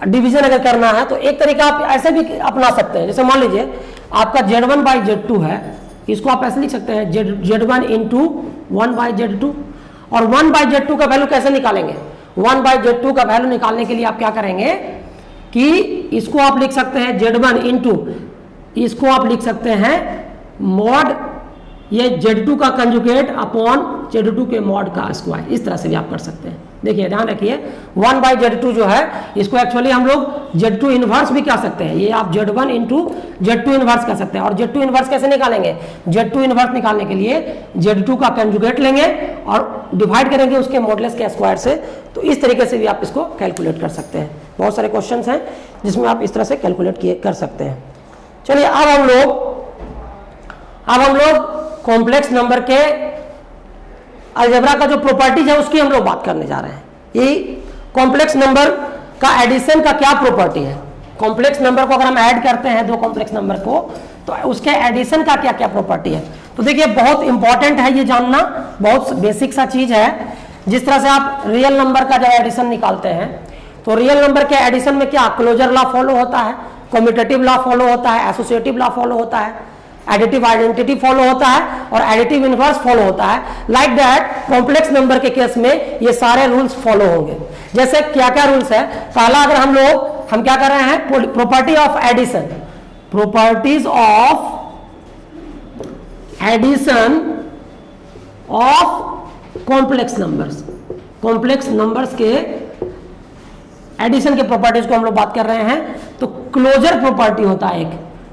डिवीजन अगर करना है तो एक तरीका आप ऐसे भी अपना सकते हैं। जैसे मान लीजिए आपका Z1 बाई Z2 है, इसको आप ऐसे लिख सकते हैं Z1 इंटू 1 बाई Z2। और 1 बाई Z2 का वैल्यू कैसे निकालेंगे? 1 बाई Z2 का वैल्यू निकालने के लिए आप क्या करेंगे कि इसको आप लिख सकते हैं Z1 इंटू, इसको आप लिख सकते हैं मॉड ये Z2 का कंजुगेट अपॉन Z2 के मॉड का स्क्वायर। इस तरह से भी आप कर सकते हैं। देखिए ध्यान रखिए 1 बाई Z2 जो है इसको एक्चुअली हम लोग Z2 इनवर्स भी कह सकते हैं। ये आप Z1 इंटू Z2 इनवर्स कर सकते हैं। और Z2 इनवर्स कैसे निकालेंगे? Z2 इनवर्स निकालने के लिए Z2 का कंजुगेट लेंगे और डिवाइड करेंगे उसके मॉडुलस के स्क्वायर से। तो इस तरीके से भी आप इसको कैलकुलेट कर सकते हैं। बहुत सारे क्वेश्चंस हैं जिसमें आप इस तरह से कैलकुलेट कर सकते हैं। चलिए अब हम लोग कॉम्प्लेक्स नंबर के अलजेब्रा का जो प्रॉपर्टीज है उसकी हम लोग बात करने जा रहे हैं। ये कॉम्प्लेक्स नंबर का एडिशन का क्या प्रॉपर्टी है? कॉम्प्लेक्स नंबर को अगर हम ऐड करते हैं दो कॉम्प्लेक्स नंबर को तो उसके एडिशन का क्या क्या प्रॉपर्टी है? तो देखिए बहुत इंपॉर्टेंट है ये जानना, बहुत बेसिक सा चीज है। जिस तरह से आप रियल नंबर का जब एडिशन निकालते हैं तो रियल नंबर के एडिशन में क्या क्लोजर लॉ फॉलो होता है, कम्यूटेटिव लॉ फॉलो होता है, एसोसिएटिव लॉ फॉलो होता है, एडिटिव आइडेंटिटी फॉलो होता है और एडिटिव इनवर्स फॉलो होता है। लाइक दैट कॉम्प्लेक्स नंबर के केस में ये सारे रूल्स फॉलो होंगे। जैसे क्या क्या रूल्स है? पहला अगर हम क्या कर रहे हैं, property of addition, properties of addition of complex numbers, complex numbers के एडिशन के प्रॉपर्टीज को हम लोग बात कर रहे हैं। तो क्लोजर प्रॉपर्टी होता है एक।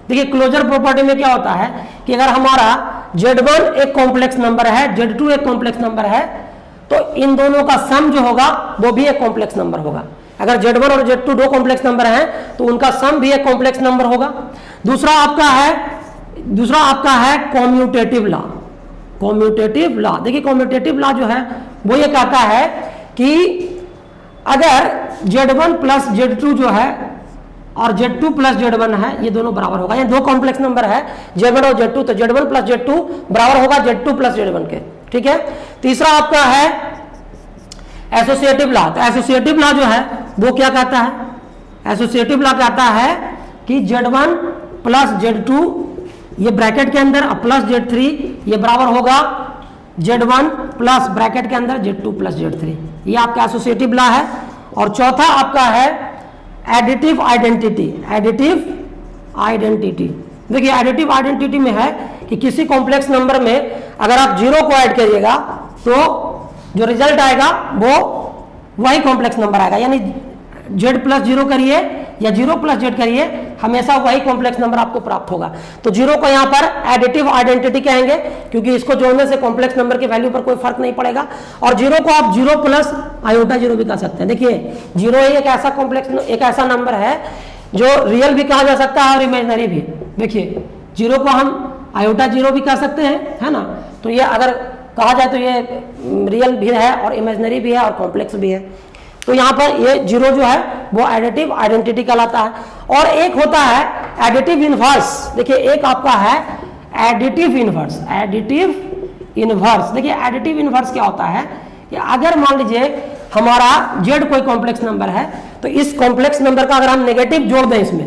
देखिए क्लोजर प्रॉपर्टी में क्या होता है कि अगर हमारा Z1 एक कॉम्प्लेक्स नंबर है, Z2 एक कॉम्प्लेक्स नंबर है, तो इन दोनों का सम जो होगा वो भी एक कॉम्प्लेक्स नंबर होगा। अगर Z1 और Z2 दो कॉम्प्लेक्स नंबर हैं तो उनका सम भी एक कॉम्प्लेक्स नंबर होगा। दूसरा आपका है कॉम्यूटेटिव लॉ। कॉम्यूटेटिव लॉ, देखिए कॉम्यूटेटिव लॉ जो है वो ये कहता है कि अगर Z1 प्लस Z2 जो है और Z2 प्लस Z1 है ये दोनों बराबर होगा, यानी दो कॉम्प्लेक्स नंबर है Z1 और Z2, तो Z1 प्लस Z2 बराबर होगा Z2 प्लस Z1 के। ठीक है। तीसरा आपका है एसोसिएटिव लॉ। तो एसोसिएटिव लॉ जो है वो क्या कहता है? एसोसिएटिव लॉ कहता है कि Z1 प्लस Z2 ये ब्रैकेट के अंदर प्लस Z3 ये बराबर होगा Z1 प्लस ब्रैकेट के अंदर Z2 प्लस Z3। ये आपका एसोसिएटिव लॉ है। और चौथा आपका है एडिटिव आइडेंटिटी। एडिटिव आइडेंटिटी, देखिए एडिटिव आइडेंटिटी में है कि किसी कॉम्प्लेक्स नंबर में अगर आप 0 को ऐड करिएगा तो जो रिजल्ट आएगा वो वही कॉम्प्लेक्स नंबर आएगा। यानी Z प्लस 0 करिए या 0 प्लस Z करिए, हमेशा वही कॉम्प्लेक्स नंबर आपको प्राप्त होगा। तो 0 को यहाँ पर एडिटिव आइडेंटिटी कहेंगे क्योंकि इसको जोड़ने से कॉम्प्लेक्स नंबर की वैल्यू पर कोई फर्क नहीं पड़ेगा। और 0 को आप 0 प्लस आयोटा 0 भी कह सकते हैं। देखिए 0 एक ऐसा कॉम्प्लेक्स, एक ऐसा नंबर है जो रियल भी कहा जा सकता है और इमेजिनरी भी। देखिए 0 को हम आयोटा 0 भी कह सकते हैं, है ना। तो ये अगर कहा जाए तो ये रियल भी है और इमेजिनरी भी है और कॉम्प्लेक्स भी है। तो यहाँ पर ये 0 जो है वो एडिटिव आइडेंटिटी कहलाता है। और एक होता है एडिटिव इनवर्स। देखिए एक आपका है एडिटिव इनवर्स। एडिटिव इनवर्स, देखिए एडिटिव इनवर्स क्या होता है कि अगर मान लीजिए हमारा Z कोई कॉम्प्लेक्स नंबर है तो इस कॉम्प्लेक्स नंबर का अगर हम नेगेटिव जोड़ दें इसमें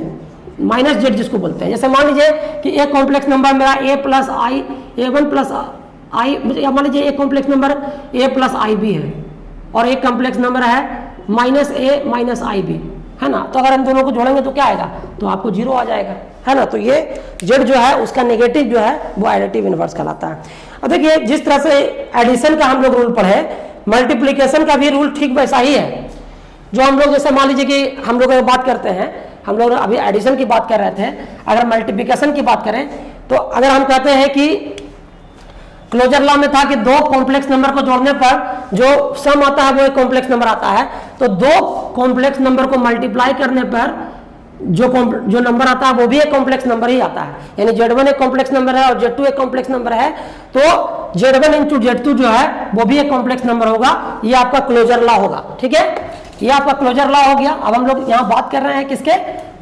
-Z जिसको बोलते हैं, जैसे मान लीजिए कि एक कॉम्प्लेक्स नंबर मेरा A plus I A1 plus I, मान लीजिए एक complex number A plus I B है और एक कॉम्प्लेक्स नंबर है -A माइनस आई बी, है ना। तो अगर हम दोनों को जोड़ेंगे तो क्या आएगा? तो आपको 0 आ जाएगा, है ना। तो ये Z जो है उसका नेगेटिव जो है वो एडिटिव इनवर्स कहलाता है। अब देखिए जिस तरह से एडिशन का हम लोग रूल पढ़े, मल्टीप्लिकेशन का भी रूल ठीक वैसा ही है। जो हम लोग जैसे मान लीजिए कि हम लोग बात करते हैं, हम लोग अभी एडिशन की बात कर रहे थे, अगर मल्टीप्लिकेशन की बात करें तो अगर हम कहते हैं कि क्लोजर लॉ में था कि दो कॉम्प्लेक्स नंबर को जोड़ने पर जो सम आता है वो एक कॉम्प्लेक्स नंबर आता है, तो दो कॉम्प्लेक्स नंबर को मल्टीप्लाई करने पर जो नंबर आता है वो भी एक कॉम्प्लेक्स नंबर ही आता है। यानी Z1 एक कॉम्प्लेक्स नंबर है और Z2 एक कॉम्प्लेक्स नंबर है, तो Z1 इंटू Z2 जो है वो भी एक कॉम्प्लेक्स नंबर होगा। ये आपका क्लोजर लॉ होगा। ठीक है, ये आपका क्लोजर लॉ हो गया। अब हम लोग यहाँ बात कर रहे हैं किसके?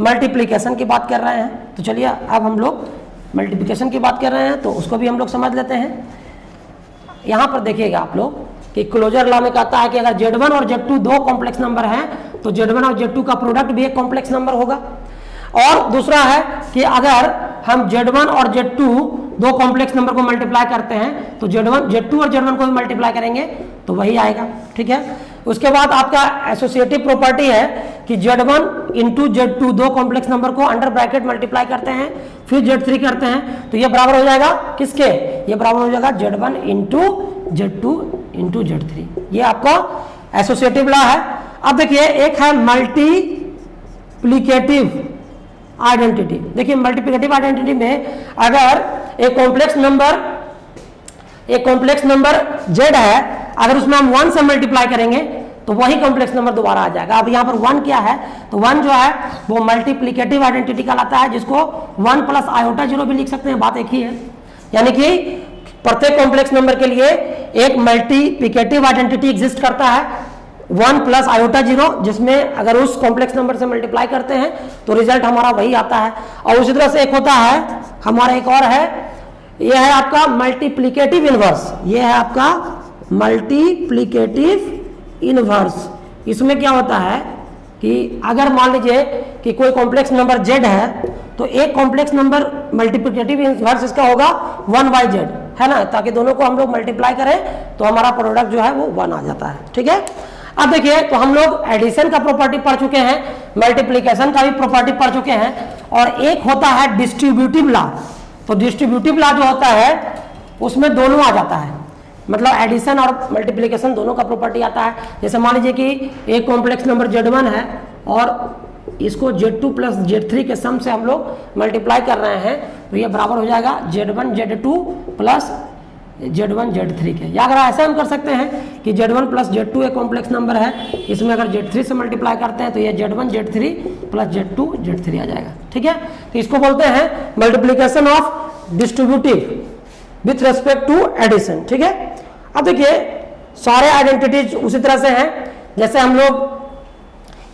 मल्टीप्लीकेशन की बात कर रहे हैं। तो चलिए अब हम लोग मल्टीप्लिकेशन की बात कर रहे हैं तो उसको भी हम लोग समझ लेते हैं। यहाँ पर देखिएगा आप लोग कि क्लोजर लॉ में कहता है कि अगर Z1 और Z2 दो कॉम्प्लेक्स नंबर हैं तो Z1 और Z2 का प्रोडक्ट भी एक कॉम्प्लेक्स नंबर होगा। और दूसरा है कि अगर हम Z1 और Z2 दो कॉम्प्लेक्स नंबर को मल्टीप्लाई करते हैं तो Z2 और Z1 को भी मल्टीप्लाई करेंगे तो वही आएगा, ठीक है। उसके बाद आपका एसोसिएटिव प्रॉपर्टी है कि Z1 इंटू Z2 दो कॉम्प्लेक्स नंबर को अंडर ब्रैकेट मल्टीप्लाई करते हैं फिर Z3 करते हैं तो ये बराबर हो जाएगा किसके, ये बराबर हो जाएगा Z1 into Z2 into Z3। ये आपका एसोसिएटिव लॉ है। अब देखिए एक है मल्टीप्लिकेटिव आइडेंटिटी। देखिए मल्टीप्लिकेटिव आइडेंटिटी में अगर एक कॉम्प्लेक्स नंबर Z है, अगर उसमें हम 1 से मल्टीप्लाई करेंगे तो वही कॉम्प्लेक्स नंबर दोबारा आ जाएगा। अब यहाँ पर 1 क्या है, तो 1 जो है वो मल्टीप्लिकेटिव आइडेंटिटी कहलाता है, जिसको 1 प्लस आयोटा 0 भी लिख सकते हैं, बात एक ही है। यानी कि प्रत्येक कॉम्प्लेक्स नंबर के लिए एक मल्टीप्लिकेटिव आइडेंटिटी एग्जिस्ट करता है 1 प्लस आयोटा 0, जिसमें अगर उस कॉम्प्लेक्स नंबर से मल्टीप्लाई करते हैं तो रिजल्ट हमारा वही आता है। और उसी तरह से एक होता है हमारा, एक और है, यह है आपका मल्टीप्लिकेटिव इनवर्स। यह है आपका मल्टीप्लिकेटिव इनवर्स। इसमें क्या होता है कि अगर मान लीजिए कि कोई कॉम्प्लेक्स नंबर Z है तो एक कॉम्प्लेक्स नंबर मल्टीप्लिकेटिव इनवर्स इसका होगा 1/Z, है ना, ताकि दोनों को हम लोग मल्टीप्लाई करें तो हमारा प्रोडक्ट जो है वो 1 आ जाता है, ठीक है। अब देखिए तो हम लोग एडिशन का प्रॉपर्टी पढ़ चुके हैं, मल्टीप्लिकेशन का भी प्रॉपर्टी पढ़ चुके हैं, और एक होता है डिस्ट्रीब्यूटिव लॉ। तो डिस्ट्रीब्यूटिव लॉ जो होता है उसमें दोनों आ जाता है, मतलब एडिशन और मल्टीप्लिकेशन दोनों का प्रॉपर्टी आता है। जैसे मान लीजिए कि एक कॉम्प्लेक्स नंबर Z1 है और इसको Z2 प्लस Z3 के सम से हम लोग मल्टीप्लाई कर रहे हैं तो ये बराबर हो जाएगा Z1 Z2 plus Z1 Z3 के। या अगर ऐसा हम कर सकते हैं कि Z1 प्लस Z2 एक कॉम्प्लेक्स नंबर है, इसमें अगर Z3 से मल्टीप्लाई करते हैं तो ये Z1 Z3 plus Z2 Z3 आ जाएगा, ठीक है। तो इसको बोलते हैं multiplication of distributive with respect to addition, ठीक है। अब देखिए सारे आइडेंटिटीज उसी तरह से हैं, जैसे हम लोग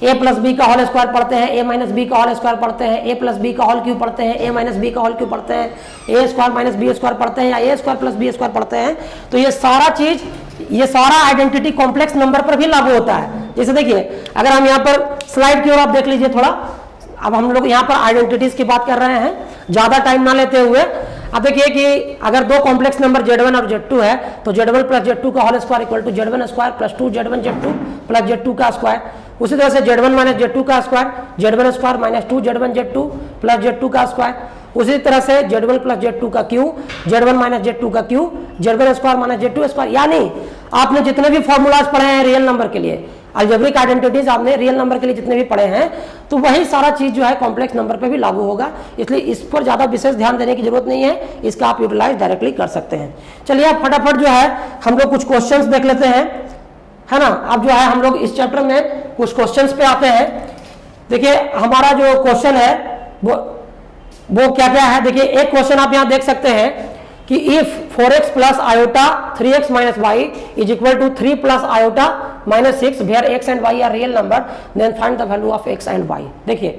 a प्लस बी का होल स्क्वायर पढ़ते हैं, a माइनस बी का होल स्क्वायर पढ़ते हैं, a प्लस बी का होल क्यूब पढ़ते हैं, a माइनस बी का होल क्यूब पढ़ते हैं, a square minus b square पढ़ते हैं, या a square plus b square पढ़ते हैं। तो ये सारा चीज, ये सारा आइडेंटिटी कॉम्प्लेक्स नंबर पर भी लागू होता है। जैसे देखिए अगर हम यहाँ पर स्लाइड की ओर आप देख लीजिए थोड़ा, अब हम लोग यहाँ पर आइडेंटिटीज की बात कर रहे हैं, ज्यादा टाइम ना लेते हुए। अब देखिए कि अगर दो कॉम्प्लेक्स नंबर Z1 और Z2 है तो Z1 प्लस Z2 का whole square equal to Z1 square plus 2 Z1 Z2 plus Z2 का स्क्वायर। उसी तरह से Z1 माइनस Z2 का square, Z1 square minus 2 Z1 Z2 plus Z2 का स्क्वायर। उसी तरह से Z1 प्लस Z2 का क्यू, Z1 माइनस Z2 का Q, Z1 square minus Z2 square. यानी आपने जितने भी फॉर्मूलाज पढ़े हैं रियल नंबर के लिए, अलजेब्रिक आइडेंटिटीज आपने रियल नंबर के लिए जितने भी पढ़े हैं, तो वही सारा चीज जो है कॉम्प्लेक्स नंबर पे भी लागू होगा। इसलिए इस पर ज्यादा विशेष ध्यान देने की जरूरत नहीं है, इसका आप यूटिलाइज डायरेक्टली कर सकते हैं। चलिए अब फटाफट जो है हम लोग कुछ क्वेश्चंस देख लेते हैं, है ना। अब जो है हम लोग इस चैप्टर में कुछ क्वेश्चंस पे आते हैं। देखिए हमारा जो क्वेश्चन है वो क्या क्या है। देखिए एक क्वेश्चन आप यहाँ देख सकते हैं कि if 4x plus iota 3x minus y is equal to 3 plus iota minus 6 where x and y are real number then find the value of x and y। देखिए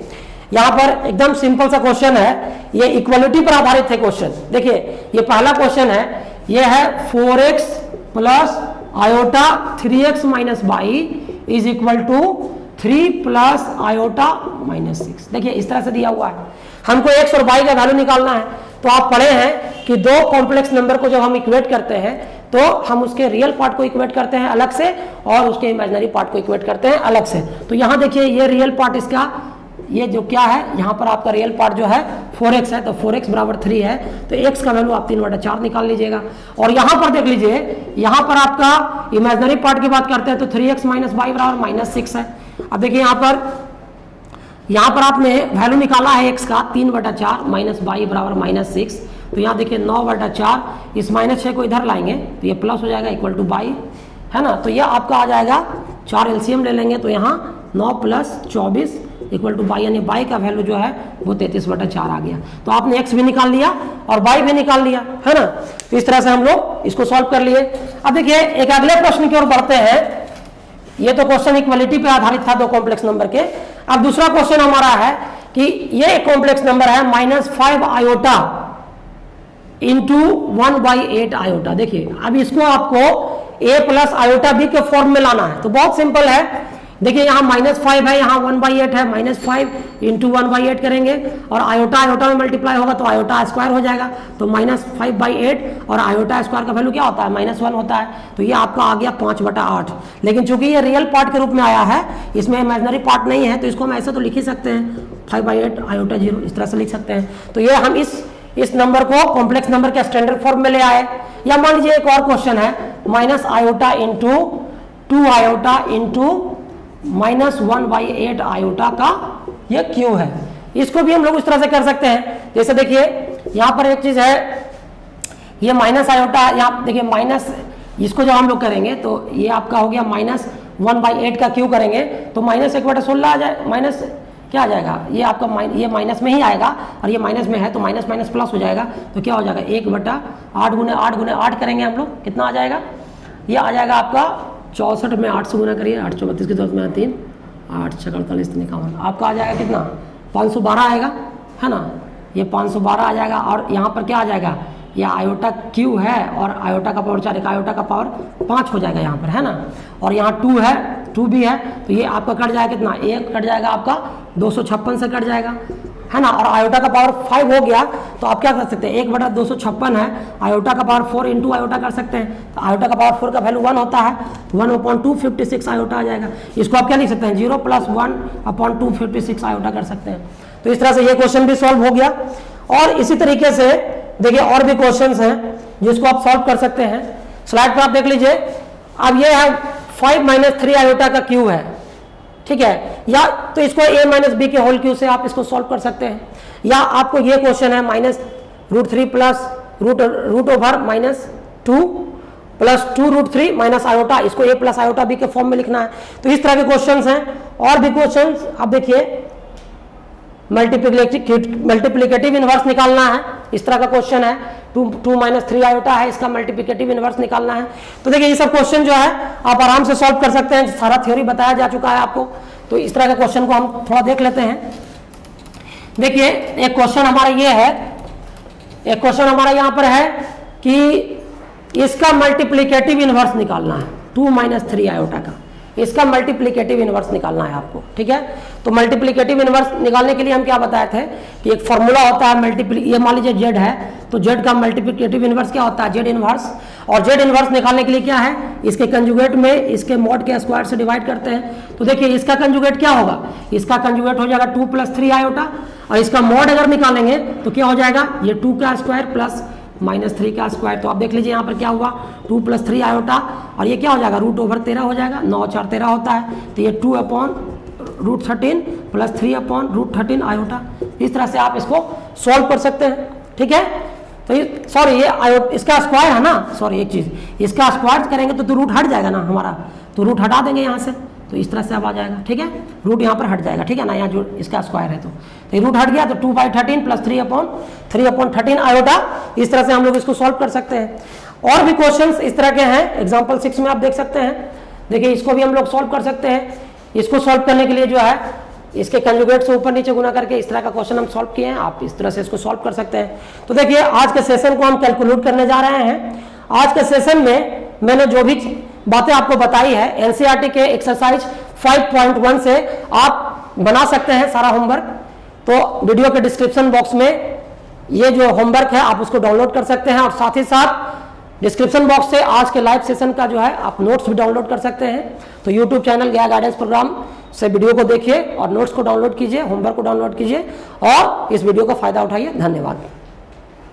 यहाँ पर एकदम सिंपल सा क्वेश्चन है, ये इक्वलिटी पर आधारित है क्वेश्चन। देखिए ये पहला क्वेश्चन है, ये है 4x plus iota 3x minus y is equal to 3 plus iota minus 6। देखिए इस तरह से दिया हुआ है, हमको x और y का वैल्यू निकालना है। तो आप पढ़े हैं कि दो कॉम्प्लेक्स नंबर को जब हम इक्वेट करते हैं तो हम उसके रियल पार्ट को इक्वेट करते हैं अलग से और उसके इमेजिनरी पार्ट को इक्वेट करते हैं अलग से। तो यहाँ देखिए ये रियल पार्ट इसका, ये जो क्या है यहाँ पर आपका रियल पार्ट जो है 4x है, तो 4x बराबर 3 है, तो x का वैल्यू आप 3/4 निकाल लीजिएगा। और यहाँ पर देख लीजिए, यहाँ पर आपका इमेजिनरी पार्ट की बात करते हैं तो 3x माइनस वाई बराबर माइनस 6 है। अब देखिए यहाँ पर आपने वैल्यू निकाला है x का 3/4 माइनस वाई बराबर माइनस 6। तो यहाँ देखिए 9/4, इस माइनस 6 को इधर लाएंगे तो ये प्लस हो जाएगा इक्वल टू वाई, है ना। तो यह आपका आ जाएगा 4 एलसीएम ले लेंगे तो यहाँ 9 प्लस 24 इक्वल टू वाई, यानी वाई का वैल्यू जो है वो 33/4 आ गया। तो आपने x भी निकाल लिया और y भी निकाल लिया, है ना। तो इस तरह से हम लोग इसको सॉल्व कर लिए। अब देखिए एक अगले प्रश्न की ओर बढ़ते हैं। ये तो क्वेश्चन इक्वलिटी पे आधारित था दो कॉम्प्लेक्स नंबर के। अब दूसरा क्वेश्चन हमारा है कि ये कॉम्प्लेक्स नंबर है -5 आयोटा इंटू 1/8 आयोटा। देखिए अब इसको आपको a प्लस आयोटा b के फॉर्म में लाना है। तो बहुत सिंपल है, देखिए यहाँ -5 है, यहाँ 1/8 है, -5 इंटू 1/8 करेंगे और आयोटा आयोटा में मल्टीप्लाई होगा तो आयोटा स्क्वायर हो जाएगा, तो -5/8 और आयोटा स्क्वायर का वैल्यू क्या होता है, -1 होता है, तो ये आपका आ गया 5/8। लेकिन चूंकि ये रियल पार्ट के रूप में आया है, इसमें इमेजिनरी पार्ट नहीं है, तो इसको हम ऐसे तो लिख ही सकते हैं 5/8 आयोटा 0, इस तरह से लिख सकते हैं। तो ये हम इस नंबर को कॉम्प्लेक्स नंबर के स्टैंडर्ड फॉर्म में ले आए। या मान लीजिए एक और क्वेश्चन है, minus iota into 2 iota into -1/8 iota का ये क्यू है। इसको भी हम लोग इस तरह से कर सकते हैं। जैसे देखिए यहाँ पर एक चीज है, ये माइनस आयोटा, यहाँ देखिए माइनस, इसको जब हम लोग करेंगे तो ये आपका हो गया -1/8 का क्यू करेंगे तो -1/16 आ जाए, माइनस क्या आ जाएगा, ये आपका ये माइनस में ही आएगा और ये माइनस में है तो माइनस माइनस प्लस हो जाएगा, तो क्या हो जाएगा 1/8 गुने 8 गुने 8 करेंगे हम लोग, कितना आ जाएगा, ये आ जाएगा आपका 64 में 8 से गुना करिए, 8 × 32 की जरूरत में 3, 8 × 48 51, आपका आ जाएगा कितना 512 आएगा, है ना, ये 512 आ जाएगा। और यहाँ पर क्या आ जाएगा, ये आयोटा क्यू है और आयोटा का पावर 4, एक आयोटा का पावर 5 हो जाएगा यहाँ पर, है ना, और यहाँ 2 है, 2 भी है, तो ये आपका कट जाएगा कितना, 1 कट जाएगा आपका 256 से कट जाएगा, है ना, और आयोटा का पावर 5 हो गया तो आप क्या कर सकते हैं, 1/256 है, आयोटा का पावर 4 इंटू आयोटा कर सकते हैं, तो आयोटा का पावर 4 का वैल्यू 1 होता है, 1/256 आयोटा आ जाएगा। इसको आप क्या लिख सकते हैं, 0 + 1/256 आयोटा कर सकते हैं। तो इस तरह से ये क्वेश्चन भी सॉल्व हो गया। और इसी तरीके से देखिए और भी क्वेश्चंस हैं जिसको आप सॉल्व कर सकते हैं। स्लाइड पर आप देख लीजिए, अब ये है 5 - 3 आयोटा का क्यू है, ठीक है, या तो इसको a - b के होल क्यू से आप इसको सॉल्व कर सकते हैं, या आपको ये क्वेश्चन है -√3 प्लस -2 प्लस 2√3 माइनस आयोटा, इसको a प्लस आयोटा b के फॉर्म में लिखना है। तो इस तरह के क्वेश्चंस हैं। और भी क्वेश्चंस आप देखिए, मल्टीप्लिकेटिव इनवर्स निकालना है, इस तरह का क्वेश्चन है, 2 - 3 आयोटा है, इसका मल्टीप्लिकेटिव इनवर्स निकालना है। तो देखिए ये सब क्वेश्चन जो है आप आराम से सॉल्व कर सकते हैं, सारा थ्योरी बताया जा चुका है आपको। तो इस तरह के क्वेश्चन को हम थोड़ा देख लेते हैं। देखिए एक क्वेश्चन हमारा ये है, एक क्वेश्चन हमारा यहाँ पर है कि इसका मल्टीप्लिकेटिव इनवर्स निकालना है, 2 - 3 आयोटा का, इसका मल्टीप्लिकेटिव इनवर्स निकालना है आपको, ठीक है। तो मल्टीप्लिकेटिव इनवर्स निकालने के लिए हम क्या बताए थे कि एक फॉर्मूला होता है, ये मान लीजिए जेड है, तो जेड का मल्टीप्लिकेटिव इनवर्स क्या होता है, जेड इनवर्स। और जेड इनवर्स निकालने के लिए क्या है, इसके कंजुगेट में इसके मॉड के स्क्वायर से डिवाइड करते हैं। तो देखिए इसका कंजुगेट क्या होगा, इसका कंजुगेट हो जाएगा 2 + 3 आयोटा, और इसका मॉड अगर निकालेंगे तो क्या हो जाएगा, ये 2 का स्क्वायर प्लस -3 का स्क्वायर। तो आप देख लीजिए यहाँ पर क्या हुआ, 2 + 3 आयोटा, और ये क्या हो जाएगा, √13 हो जाएगा, 9 × 4 13 होता है, तो ये 2/√13 प्लस 3/√13 आयोटा। इस तरह से आप इसको सॉल्व कर सकते हैं, ठीक है। तो ये सॉरी ये इसका स्क्वायर है ना, सॉरी एक चीज, इसका स्क्वायर करेंगे तो रूट हट जाएगा ना हमारा, तो रूट हटा देंगे यहाँ से, तो इस तरह से अब आ जाएगा, ठीक है, रूट यहाँ पर हट जाएगा, ठीक है ना, यहाँ जो इसका स्क्वायर है तो ये रूट हट गया, तो 2/13 प्लस 3/13 आयोटा। इस तरह से हम लोग इसको सॉल्व कर सकते हैं। और भी क्वेश्चंस इस तरह के हैं, एग्जांपल 6 में आप देख सकते हैं। देखिए इसको भी हम लोग सॉल्व कर सकते हैं। इसको सॉल्व करने के लिए जो है इसके कंजुगेट से ऊपर नीचे गुना करके इस तरह का क्वेश्चन हम सॉल्व किए हैं, आप इस तरह से इसको सॉल्व कर सकते हैं। तो देखिए आज के सेशन को हम कैलकुलेट करने जा रहे हैं। आज के सेशन में मैंने जो भी बातें आपको बताई है, एनसीईआरटी के एक्सरसाइज 5.1 से आप बना सकते हैं सारा होमवर्क। तो वीडियो के डिस्क्रिप्शन बॉक्स में ये जो होमवर्क है आप उसको डाउनलोड कर सकते हैं, और साथ ही साथ डिस्क्रिप्शन बॉक्स से आज के लाइव सेशन का जो है आप नोट्स भी डाउनलोड कर सकते हैं। तो यूट्यूब चैनल गया गाइडेंस प्रोग्राम से वीडियो को देखिए और नोट्स को डाउनलोड कीजिए, होमवर्क को डाउनलोड कीजिए और इस वीडियो का फायदा उठाइए। धन्यवाद।